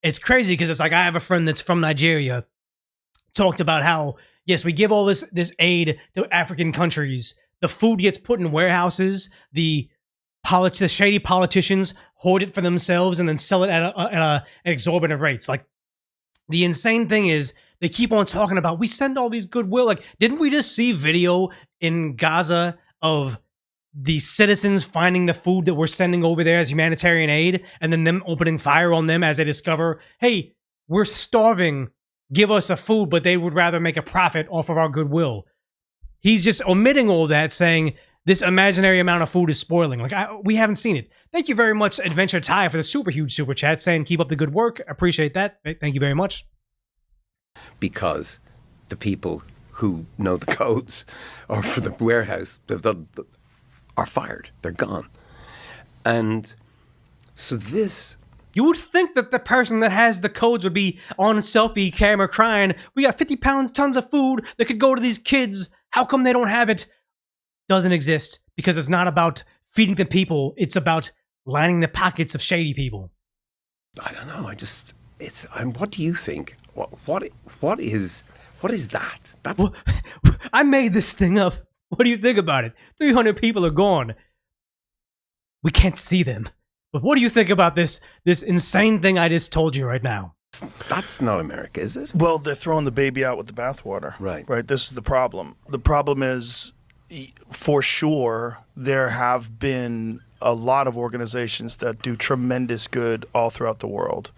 It's crazy because it's like I have a friend that's from Nigeria, talked about how, yes, we give all this aid to African countries. The food gets put in warehouses. The shady politicians hoard it for themselves and then sell it at exorbitant rates. Like, the insane thing is they keep on talking about, we send all these goodwill. Like, didn't we just see video in Gaza of the citizens finding the food that we're sending over there as humanitarian aid and then them opening fire on them as they discover, hey, we're starving, give us a food, but they would rather make a profit off of our goodwill. He's just omitting all that, saying this imaginary amount of food is spoiling. Like, we haven't seen it. Thank you very much, Adventure Ty, for the super huge super chat, saying keep up the good work. Appreciate that. Thank you very much. Because the people who know the codes or for the warehouse are fired. They're gone. And so this... You would think that the person that has the codes would be on selfie camera crying, we got 50 tons of food that could go to these kids. How come they don't have it? Doesn't exist because it's not about feeding the people. It's about lining the pockets of shady people. I don't know. What do you think? What is that? That's... I made this thing up. What do you think about it? 300 people are gone. We can't see them, But what do you think about this insane thing I just told you right now? That's not America, is it? Well, they're throwing the baby out with the bathwater. Right. Right. This is the problem. The problem is, for sure, there have been a lot of organizations that do tremendous good all throughout the world.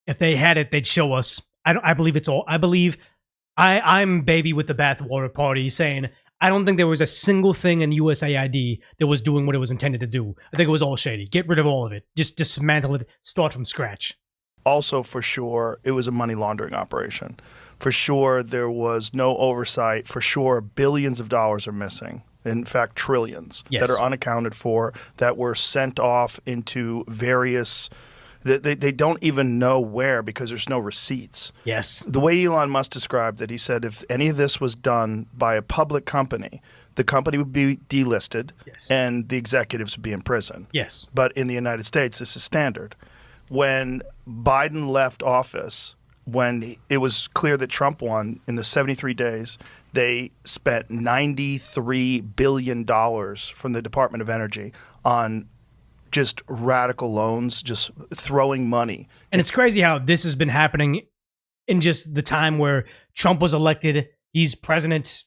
If they had it, they'd show us. I believe it's all. I'm baby with the bathwater party saying I don't think there was a single thing in USAID that was doing what it was intended to do. I think it was all shady. Get rid of all of it. Just dismantle it. Start from scratch. Also, for sure, it was a money laundering operation. For sure, there was no oversight. For sure, billions of dollars are missing. In fact, trillions that are unaccounted for, that were sent off into various... They don't even know where because there's no receipts. Yes. The way Elon Musk described it, he said if any of this was done by a public company, the company would be delisted and the executives would be in prison. Yes. But in the United States, this is standard. When Biden left office, when it was clear that Trump won, in the 73 days, they spent $93 billion from the Department of Energy on just radical loans, just throwing money. And it's crazy how this has been happening in just the time where Trump was elected. He's president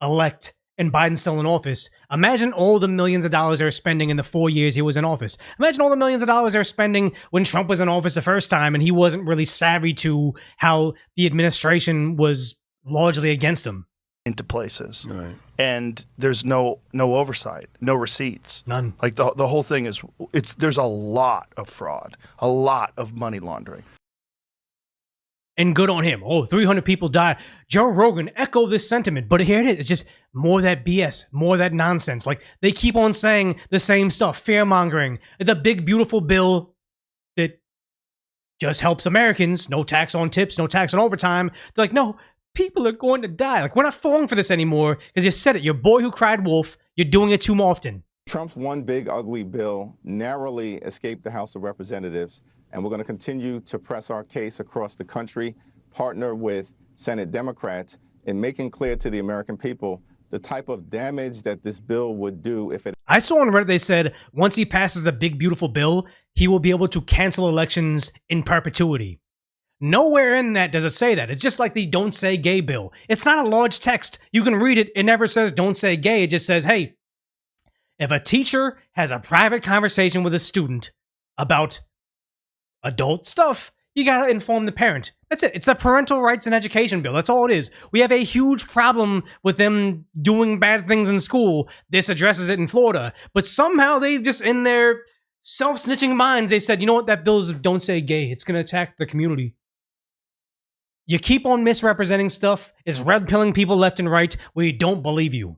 elect and Biden's still in office. Imagine all the millions of dollars they're spending in the 4 years he was in office. Imagine all the millions of dollars they're spending when Trump was in office the first time and he wasn't really savvy to how the administration was largely against him. Into places. Right. And there's no oversight, no receipts. None. Like the whole thing is, there's a lot of fraud, a lot of money laundering. And good on him. Oh, 300 people died. Joe Rogan echoed this sentiment, but here it is. It's just more of that BS, more of that nonsense. Like they keep on saying the same stuff, fear-mongering. The big, beautiful bill that just helps Americans, no tax on tips, no tax on overtime. They're like, no, people are going to die. Like, we're not falling for this anymore because you said it. Your boy who cried wolf, you're doing it too often. Trump's one big ugly bill narrowly escaped the House of Representatives, and we're going to continue to press our case across the country, partner with Senate Democrats in making clear to the American people the type of damage that this bill would do if it... I saw on Reddit they said once he passes the big, beautiful bill, he will be able to cancel elections in perpetuity. Nowhere in that does it say that. It's just like the don't say gay bill. It's not a large text. You can read it. It never says don't say gay. It just says, hey, if a teacher has a private conversation with a student about adult stuff, you got to inform the parent. That's it. It's the parental rights and education bill. That's all it is. We have a huge problem with them doing bad things in school. This addresses it in Florida. But somehow they just, in their self-snitching minds, they said, you know what, that bill is don't say gay. It's going to attack the community. You keep on misrepresenting stuff. It's red-pilling people left and right. We don't believe you.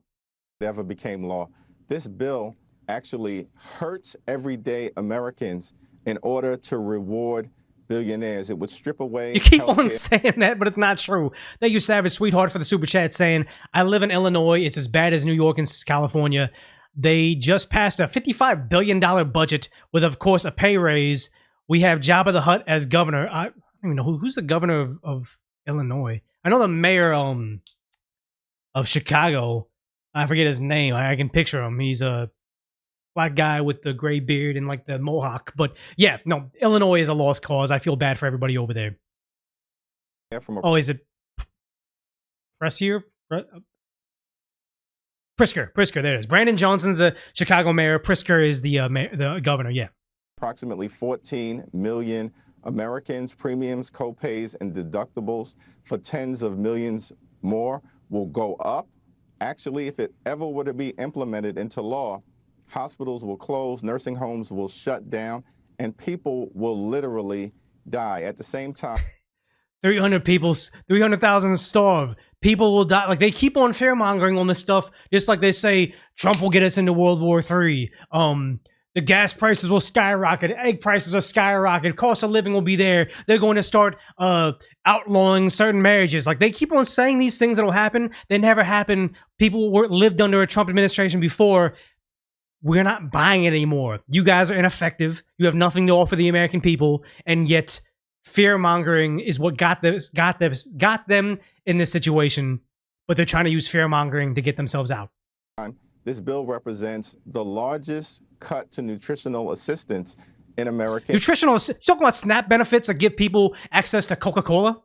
Ever became law. This bill actually hurts everyday Americans in order to reward billionaires. It would strip away... You keep on saying that, but it's not true. Thank you, Savage Sweetheart, for the super chat saying, I live in Illinois. It's as bad as New York and California. They just passed a $55 billion budget with, of course, a pay raise. We have Jabba the Hutt as governor. I don't even know who's the governor of Illinois. I know the mayor of Chicago. I forget his name. I can picture him. He's a black guy with the gray beard and like the mohawk. But yeah, no, Illinois is a lost cause. I feel bad for everybody over there. Oh, is it Prisker? Prisker, there it is. Brandon Johnson's the Chicago mayor. Prisker is the governor, yeah. Approximately 14 million Americans, premiums, co-pays, and deductibles for tens of millions more will go up. Actually, if it ever were to be implemented into law, hospitals will close, nursing homes will shut down, and people will literally die. At the same time... 300,000 starve. People will die. Like, they keep on fear-mongering on this stuff, just like they say Trump will get us into World War III. The gas prices will skyrocket. Egg prices will skyrocket. Cost of living will be there. They're going to start outlawing certain marriages. Like, they keep on saying these things that will happen. They never happen. People lived under a Trump administration before. We're not buying it anymore. You guys are ineffective. You have nothing to offer the American people, and yet fear-mongering is what got them in this situation. But they're trying to use fear-mongering to get themselves out. this bill represents the largest cut to nutritional assistance in American. Nutritional, talking about SNAP benefits that give people access to Coca-Cola.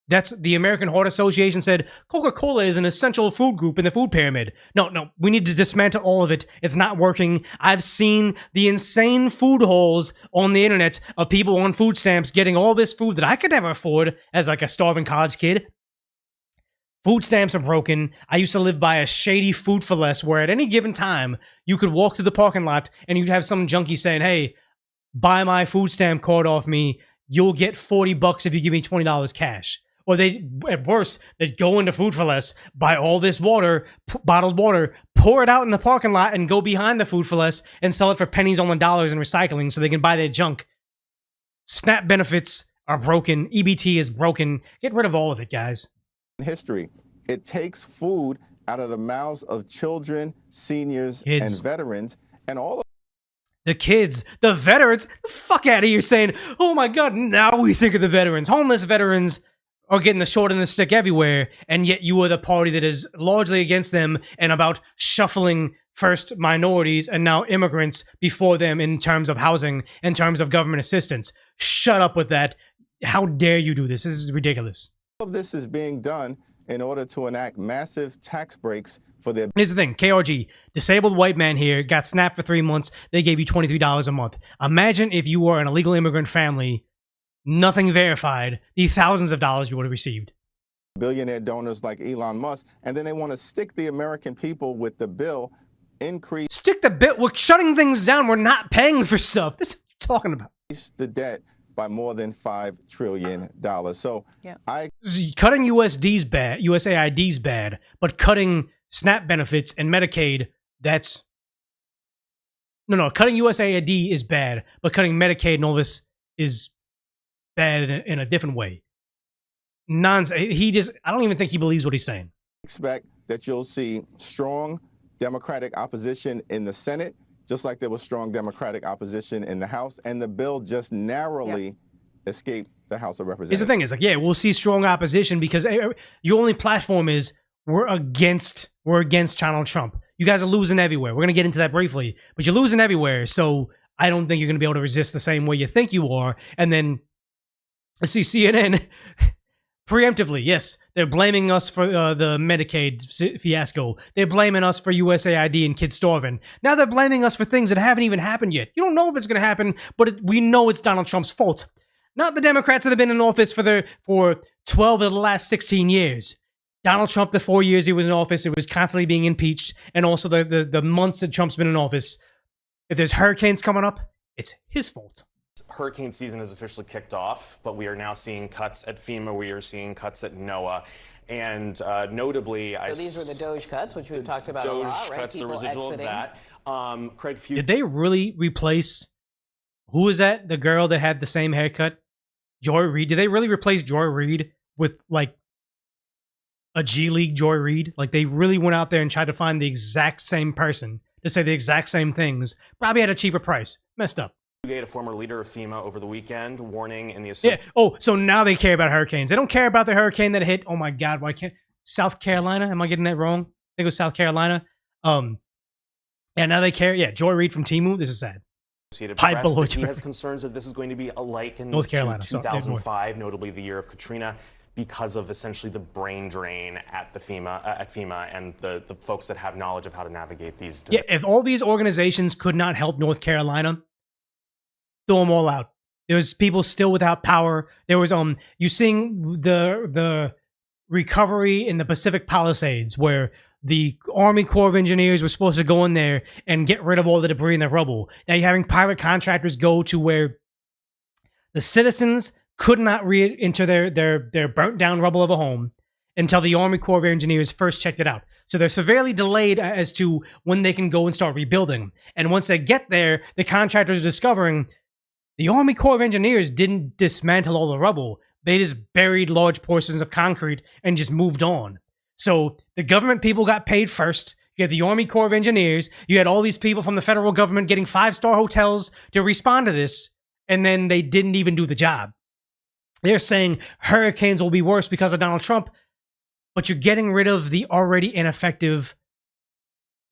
That's the American Heart Association said Coca-Cola is an essential food group in the food pyramid. No, we need to dismantle all of it. It's not working. I've seen the insane food hauls on the internet of people on food stamps getting all this food that I could never afford as like a starving college kid. Food stamps are broken. I used to live by a shady Food for Less where at any given time you could walk through the parking lot and you'd have some junkie saying, hey, buy my food stamp card off me. You'll get $40 if you give me $20 cash. Or they, at worst, they'd go into Food for Less, buy all this water, bottled water, pour it out in the parking lot, and go behind the Food for Less and sell it for pennies on $1 in recycling so they can buy their junk. SNAP benefits are broken. EBT is broken. Get rid of all of it, guys. History. It takes food out of the mouths of children, seniors, Kids. and veterans, and all of the kids, the veterans, the fuck out of here saying, oh my God, now we think of the veterans. Homeless veterans are getting the short end of the stick everywhere, and yet you are the party that is largely against them and about shuffling first minorities and now immigrants before them in terms of housing, in terms of government assistance. Shut up with that. How dare you do this? This is ridiculous. All of this is being done in order to enact massive tax breaks for their. Here's the thing, KRG, disabled white man here, got snapped for 3 months. They gave you $23 a month. Imagine if you were an illegal immigrant family, nothing verified, the thousands of dollars you would have received. Billionaire donors like Elon Musk, and then they want to stick the American people with the bill increase. Stick the bit. We're shutting things down. We're not paying for stuff. That's what you're talking about. The debt by more than $5 trillion. So Cutting USD's bad, USAID's bad, but cutting SNAP benefits and Medicaid, that's... No, cutting USAID is bad, but cutting Medicaid and all this is bad in a different way. I don't even think he believes what he's saying. Expect that you'll see strong Democratic opposition in the Senate, just like there was strong Democratic opposition in the House, and the bill just narrowly escaped the House of Representatives. Here's the thing, is like, yeah, we'll see strong opposition because your only platform is we're against Donald Trump. You guys are losing everywhere. We're going to get into that briefly, but you're losing everywhere, so I don't think you're going to be able to resist the same way you think you are. And then, let's see, CNN, preemptively, yes, they're blaming us for the Medicaid fiasco. They're blaming us for USAID and kids starving. Now they're blaming us for things that haven't even happened yet. You don't know if it's going to happen, but we know it's Donald Trump's fault. Not the Democrats that have been in office for 12 of the last 16 years. Donald Trump, the 4 years he was in office, it was constantly being impeached, and also the months that Trump's been in office. If there's hurricanes coming up, it's his fault. Hurricane season has officially kicked off, but we are now seeing cuts at FEMA. We are seeing cuts at NOAA. And notably... So these were the Doge cuts, which we've talked about a lot, right? Doge cuts, the residual exiting. of that. Craig, Did they really replace... Who was that? The girl that had the same haircut? Joy Reid. Did they really replace Joy Reid with, like, a G League Joy Reid? Like, they really went out there and tried to find the exact same person to say the exact same things. Probably at a cheaper price. Messed up. A former leader of FEMA over the weekend, warning in the... Yeah. Oh, so now they care about hurricanes. They don't care about the hurricane that hit... Oh, my God. Why can't... South Carolina? Am I getting that wrong? I think it was South Carolina. Yeah, now they care. Yeah, Joy Reid from Timu. This is sad. Press that he has concerns that this is going to be alike in North Carolina, to 2005, notably the year of Katrina, because of essentially the brain drain at FEMA and the folks that have knowledge of how to navigate these disasters. Yeah, if all these organizations could not help North Carolina, throw them all out. There's people still without power. There was you seeing the recovery in the Pacific Palisades where the Army Corps of Engineers were supposed to go in there and get rid of all the debris and the rubble. Now you're having private contractors go to where the citizens could not re-enter their burnt down rubble of a home until the Army Corps of Engineers first checked it out. So they're severely delayed as to when they can go and start rebuilding. And once they get there, the contractors are discovering the Army Corps of Engineers didn't dismantle all the rubble. They just buried large portions of concrete and just moved on. So the government people got paid first. You had the Army Corps of Engineers. You had all these people from the federal government getting 5-star hotels to respond to this. And then they didn't even do the job. They're saying hurricanes will be worse because of Donald Trump. But you're getting rid of the already ineffective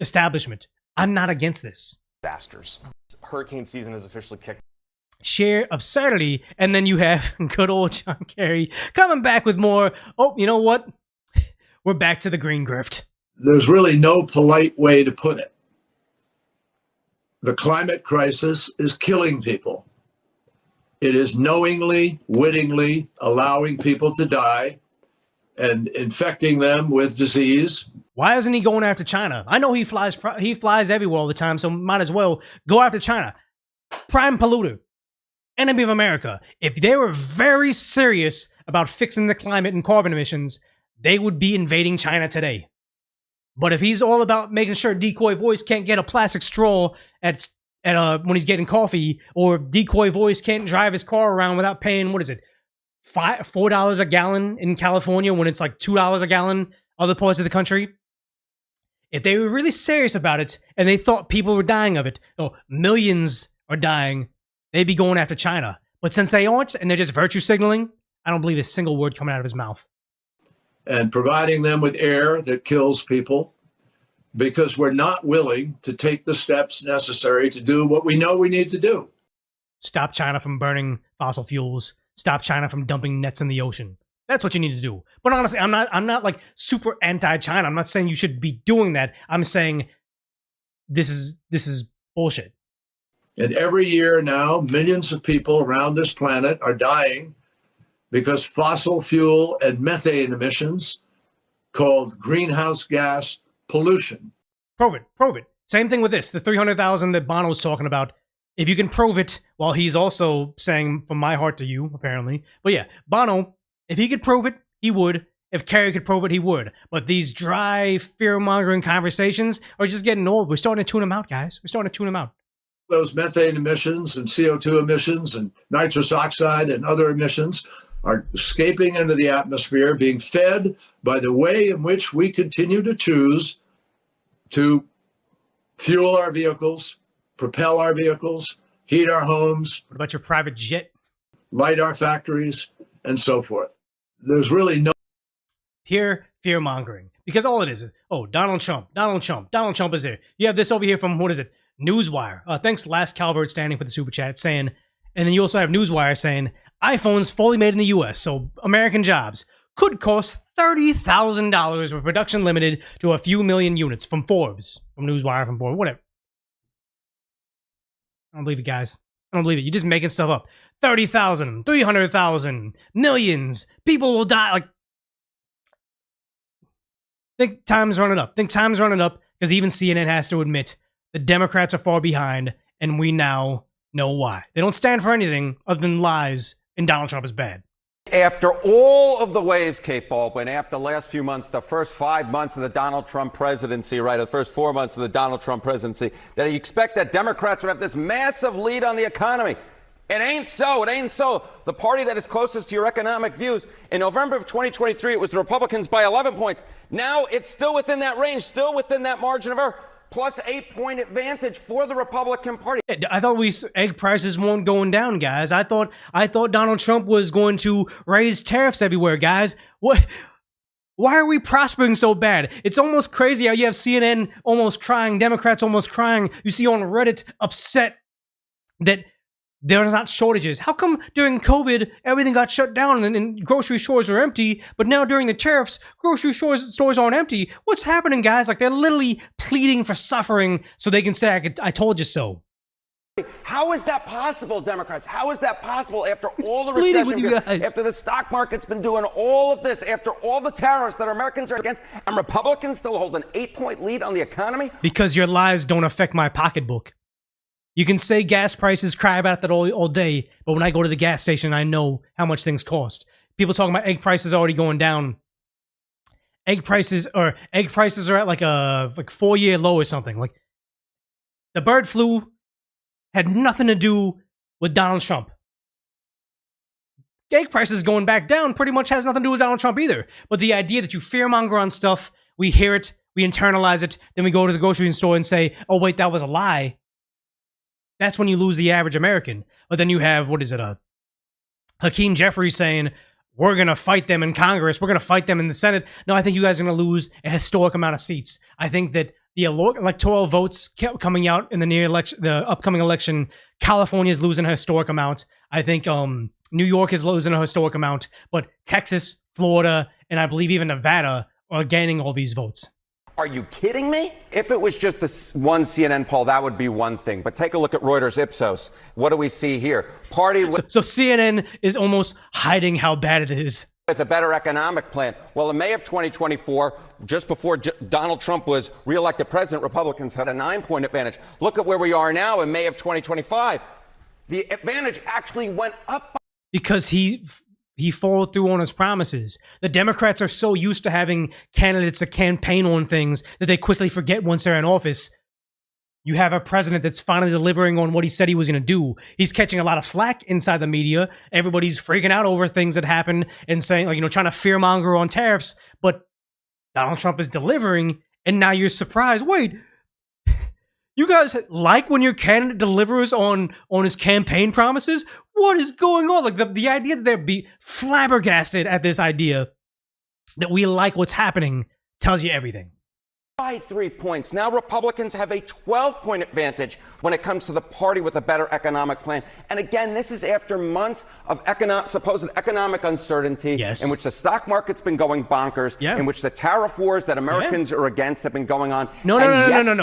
establishment. I'm not against this. Disasters. Hurricane season is officially kicked. Sheer absurdity, and then you have good old John Kerry coming back with more. Oh, you know what? We're back to the green grift. There's really no polite way to put it. The climate crisis is killing people. It is knowingly, wittingly allowing people to die and infecting them with disease. Why isn't he going after China? I know he flies everywhere all the time, so might as well go after China. Prime polluter. Enemy of America. If they were very serious about fixing the climate and carbon emissions, they would be invading China today. But if he's all about making sure Decoy Voice can't get a plastic straw at when he's getting coffee, or Decoy Voice can't drive his car around without paying, what is it, $4 a gallon in California when it's like $2 a gallon other parts of the country. If they were really serious about it and they thought people were dying of it, or millions are dying, they'd be going after China. But since they aren't and they're just virtue signaling, I don't believe a single word coming out of his mouth. And providing them with air that kills people, because we're not willing to take the steps necessary to do what we know we need to do. Stop China from burning fossil fuels. Stop China from dumping nets in the ocean. That's what you need to do. But honestly, I'm not like super anti-China. I'm not saying you should be doing that. I'm saying this is bullshit. And every year now, millions of people around this planet are dying because fossil fuel and methane emissions, called greenhouse gas pollution. Prove it. Same thing with this. The 300,000 that Bono's talking about. If you can prove it, while he's also saying from my heart to you, apparently. But yeah, Bono, if he could prove it, he would. If Kerry could prove it, he would. But these dry, fear-mongering conversations are just getting old. We're starting to tune them out, guys. We're starting to tune them out. Those methane emissions and CO2 emissions and nitrous oxide and other emissions are escaping into the atmosphere, being fed by the way in which we continue to choose to fuel our vehicles, propel our vehicles, heat our homes. What about your private jet? Light our factories, and so forth. There's really no pure fear-mongering. Because all it is, oh, Donald Trump is here. You have this over here from, what is it, Newswire. Thanks, Last Calvert Standing, for the super chat, saying, and then you also have Newswire saying, iPhones fully made in the US, so American jobs, could cost $30,000 with production limited to a few million units, from Forbes, from Newswire, from Forbes, whatever. I don't believe it, guys. I don't believe it. You're just making stuff up. 30,000, 300,000, millions. People will die. Like, think time's running up. Because even CNN has to admit the Democrats are far behind, and we now know why. They don't stand for anything other than lies, and Donald Trump is bad. After all of the waves, Kate Baldwin, after the last few months, the first 5 months of the Donald Trump presidency, right, the first 4 months of the Donald Trump presidency, that you expect that Democrats would have this massive lead on the economy. It ain't so. It ain't so. The party that is closest to your economic views, in November of 2023, it was the Republicans by 11 points. Now it's still within that range, still within that margin of error. Plus 8-point advantage for the Republican Party. I thought egg prices weren't going down, guys. I thought Donald Trump was going to raise tariffs everywhere, guys. What? Why are we prospering so bad? It's almost crazy how you have CNN almost crying, Democrats almost crying. You see on Reddit upset that there's not shortages. How come during COVID everything got shut down and grocery stores are empty, but now during the tariffs grocery stores aren't empty? What's happening, guys? Like, they're literally pleading for suffering so they can say, I told you so. How is that possible, Democrats? How is that possible after all the recession, after the stock market's been doing all of this, after all the tariffs that Americans are against, and Republicans still hold an 8-point lead on the economy? Because your lies don't affect my pocketbook. You can say gas prices, cry about that all day, but when I go to the gas station, I know how much things cost. People talking about egg prices already going down. Egg prices are at like a 4-year low or something. Like, the bird flu had nothing to do with Donald Trump. Egg prices going back down pretty much has nothing to do with Donald Trump either. But the idea that you fearmonger on stuff, we hear it, we internalize it, then we go to the grocery store and say, oh wait, that was a lie. That's when you lose the average American. But then you have, Hakeem Jeffries saying, we're going to fight them in Congress. We're going to fight them in the Senate. No, I think you guys are going to lose a historic amount of seats. I think that the electoral votes coming out in the upcoming election, California is losing a historic amount. I think New York is losing a historic amount, but Texas, Florida, and I believe even Nevada are gaining all these votes. Are you kidding me? If it was just this one CNN poll, that would be one thing. But take a look at Reuters Ipsos. What do we see here? So CNN is almost hiding how bad it is. With a better economic plan. Well, in May of 2024, just before Donald Trump was reelected president, Republicans had a 9-point advantage. Look at where we are now in May of 2025. The advantage actually went up. Because he followed through on his promises. The Democrats are so used to having candidates that campaign on things that they quickly forget once they're in office. You have a president that's finally delivering on what he said he was going to do. He's catching a lot of flack inside the media. Everybody's freaking out over things that happen and saying, like, trying to fearmonger on tariffs. But Donald Trump is delivering, and now you're surprised. Wait, you guys like when your candidate delivers on his campaign promises? What is going on? Like the idea that they'd be flabbergasted at this idea that we like what's happening tells you everything. By 3 points. Now Republicans have a 12-point advantage when it comes to the party with a better economic plan. And again, this is after months of supposed economic uncertainty, in which the stock market's been going bonkers, in which the tariff wars that Americans are against have been going on. No.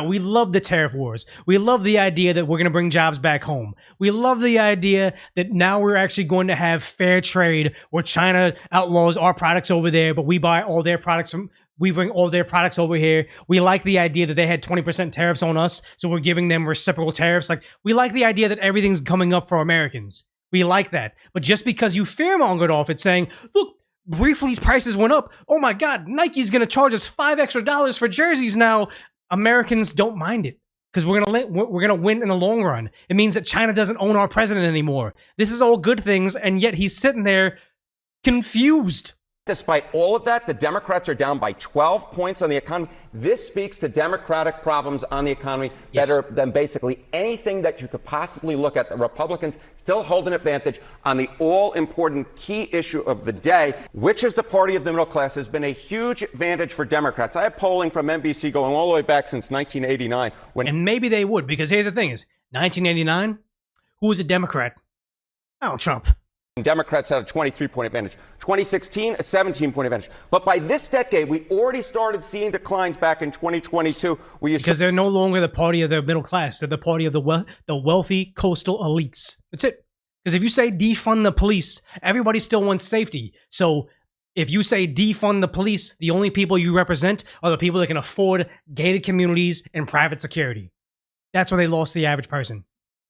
We love the tariff wars. We love the idea that we're going to bring jobs back home. We love the idea that now we're actually going to have fair trade where China outlaws our products over there, but we buy all their products we bring all their products over here. We like the idea that they had 20% tariffs on us, so we're giving them reciprocal tariffs. Like, we like the idea that everything's coming up for Americans. We like that. But just because you fearmongered off it saying, look, briefly prices went up. Oh my God, Nike's going to charge us $5 extra for jerseys now. Americans don't mind it because we're gonna win in the long run. It means that China doesn't own our president anymore. This is all good things, and yet he's sitting there confused. Despite all of that, the Democrats are down by 12 points on the economy. This speaks to Democratic problems on the economy better than basically anything that you could possibly look at. The Republicans still hold an advantage on the all-important key issue of the day, which is the party of the middle class, has been a huge advantage for Democrats. I have polling from NBC going all the way back since 1989. And maybe they would, because here's the thing is, 1989, who was a Democrat? Donald Trump. Democrats had a 23-point advantage. 2016, a 17-point advantage. But by this decade, we already started seeing declines back in 2022. Because they're no longer the party of the middle class. They're the party of the wealthy coastal elites. That's it. Because if you say defund the police, everybody still wants safety. So if you say defund the police, the only people you represent are the people that can afford gated communities and private security. That's where they lost the average person.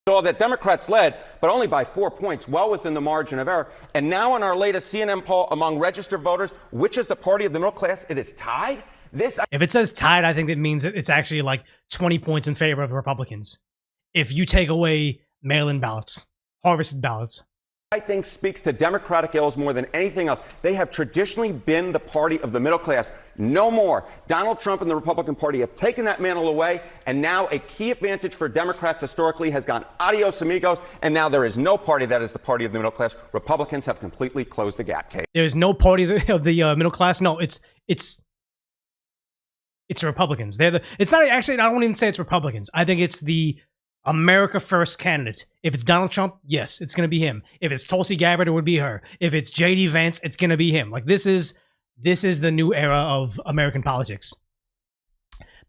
Saw that Democrats led, but only by 4 points, well within the margin of error. And now in our latest CNN poll among registered voters, which is the party of the middle class, it is tied. If it says tied, I think it means that it's actually like 20 points in favor of Republicans. If you take away mail-in ballots, harvested ballots. I think speaks to Democratic ills more than anything else. They have traditionally been the party of the middle class. No more. Donald Trump and the Republican Party have taken that mantle away, and now a key advantage for Democrats historically has gone adios amigos, and now there is no party that is the party of the middle class. Republicans have completely closed the gap, Kate. There is no party of the middle class. No, it's Republicans. It's not actually. I don't even say it's Republicans. I think it's the America First candidate. If it's Donald Trump, yes, it's going to be him. If it's Tulsi Gabbard, it would be her. If it's J.D. Vance, it's going to be him. Like, this is the new era of American politics.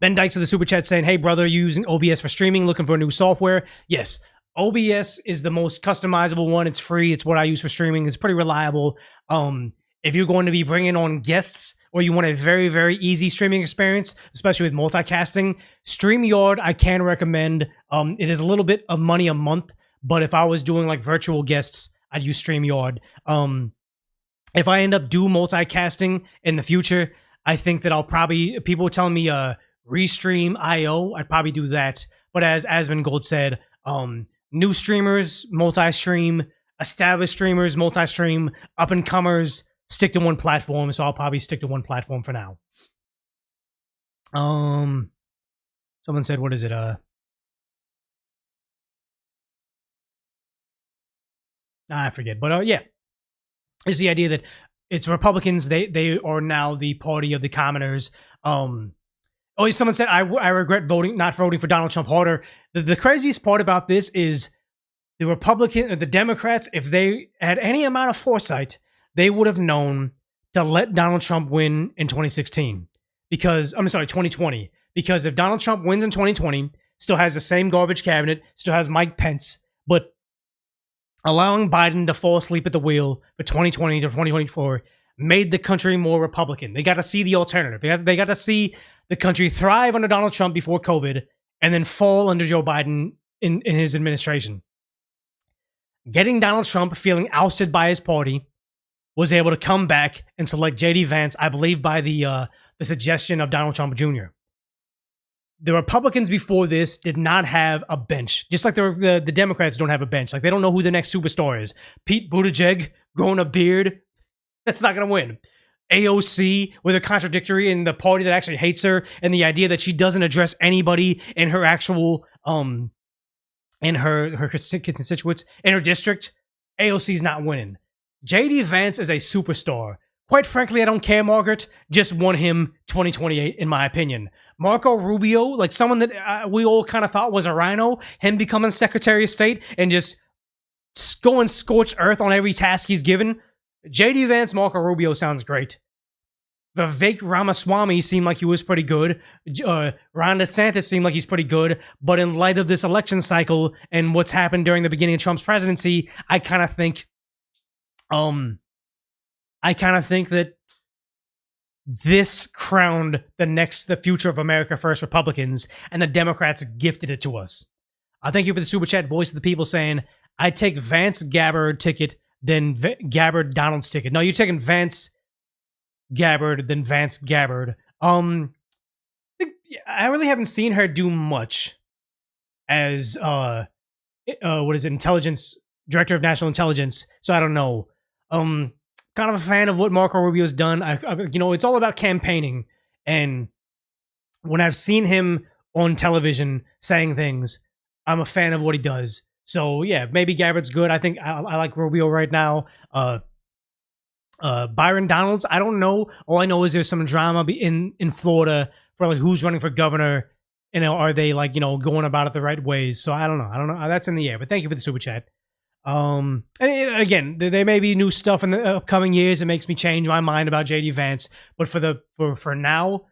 Ben Dykes with the super chat saying, hey, brother, you using OBS for streaming, looking for new software? Yes, OBS is the most customizable one. It's free. It's what I use for streaming. It's pretty reliable. If you're going to be bringing on guests or you want a very, very easy streaming experience, especially with multicasting, StreamYard I can recommend. It is a little bit of money a month, but if I was doing like virtual guests, I'd use StreamYard. If I end up doing multicasting in the future, I think that people were telling me Restream.io, I'd probably do that. But as Asmongold said, new streamers, multi-stream, established streamers, multi-stream, up-and-comers, stick to one platform. So I'll probably stick to one platform for now. Someone said, what is it? I forget. But yeah. It's the idea that it's Republicans. They are now the party of the commoners. Oh, someone said, I regret not voting for Donald Trump harder. The craziest part about this is the Democrats, if they had any amount of foresight, they would have known to let Donald Trump win in 2016. 2020. Because if Donald Trump wins in 2020, still has the same garbage cabinet, still has Mike Pence, but allowing Biden to fall asleep at the wheel for 2020 to 2024 made the country more Republican. They got to see the alternative. They got to see the country thrive under Donald Trump before COVID and then fall under Joe Biden in his administration. Getting Donald Trump feeling ousted by his party was able to come back and select J.D. Vance, I believe by the suggestion of Donald Trump Jr. The Republicans before this did not have a bench, just like the Democrats don't have a bench. Like, they don't know who the next superstar is. Pete Buttigieg growing a beard, that's not going to win. AOC with a contradictory in the party that actually hates her, and the idea that she doesn't address anybody in her actual in her constituents in her district. AOC's not winning. J.D. Vance is a superstar. Quite frankly, I don't care, Margaret. Just want him 2028, in my opinion. Marco Rubio, like someone that we all kind of thought was a rhino, him becoming Secretary of State and just going scorched earth on every task he's given. J.D. Vance, Marco Rubio sounds great. Vivek Ramaswamy seemed like he was pretty good. Ron DeSantis seemed like he's pretty good. But in light of this election cycle and what's happened during the beginning of Trump's presidency, I kind of think that this crowned the future of America First Republicans, and the Democrats gifted it to us. Thank you for the super chat, voice of the people, saying, I take Vance Gabbard ticket, then Gabbard Donald's ticket. No, you're taking Vance Gabbard, then Vance Gabbard. I really haven't seen her do much as intelligence director of national intelligence, so I don't know. Kind of a fan of what Marco Rubio's done. It's all about campaigning, and when I've seen him on television saying things, I'm a fan of what he does. So yeah, maybe Gabbard's good. I think I like Rubio right now. Byron Donalds, I don't know. All I know is there's some drama in Florida for like who's running for governor. Are they going about it the right ways? So I don't know. That's in the air. But thank you for the super chat. And again, there may be new stuff in the upcoming years that makes me change my mind about JD Vance. But for now,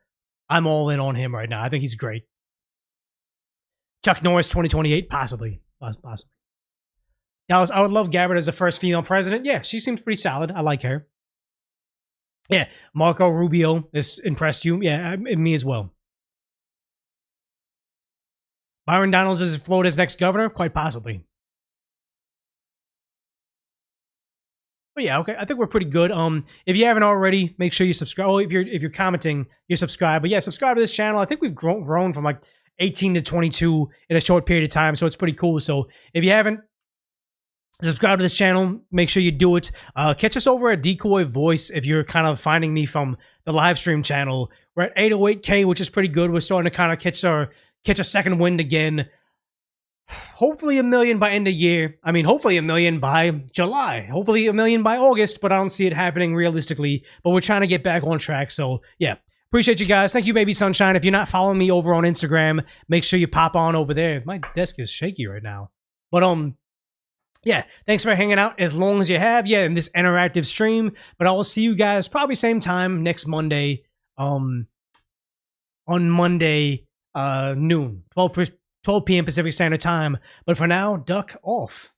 I'm all in on him right now. I think he's great. Chuck Norris 2028, possibly. Dallas, I would love Gabbard as the first female president. Yeah, she seems pretty solid. I like her. Yeah, Marco Rubio has impressed you. Yeah, me as well. Byron Donalds is Florida's next governor? Quite possibly. But yeah, okay. I think we're pretty good. If you haven't already, make sure you subscribe. Oh, if you're commenting, you subscribe. But yeah, subscribe to this channel. I think we've grown from like 18 to 22 in a short period of time, so it's pretty cool. So if you haven't subscribed to this channel, make sure you do it. Catch us over at Decoy Voice if you're kind of finding me from the live stream channel. We're at 808K, which is pretty good. We're starting to kind of catch a second wind again. Hopefully 1 million by end of year. I mean, hopefully 1 million by July. Hopefully 1 million by August, but I don't see it happening realistically. But we're trying to get back on track. So yeah, appreciate you guys. Thank you, Baby Sunshine. If you're not following me over on Instagram, make sure you pop on over there. My desk is shaky right now. But yeah, thanks for hanging out as long as you have. Yeah, in this interactive stream. But I will see you guys probably same time next Monday. On Monday noon, 12 p.m. Pacific Standard Time. But for now, duck off.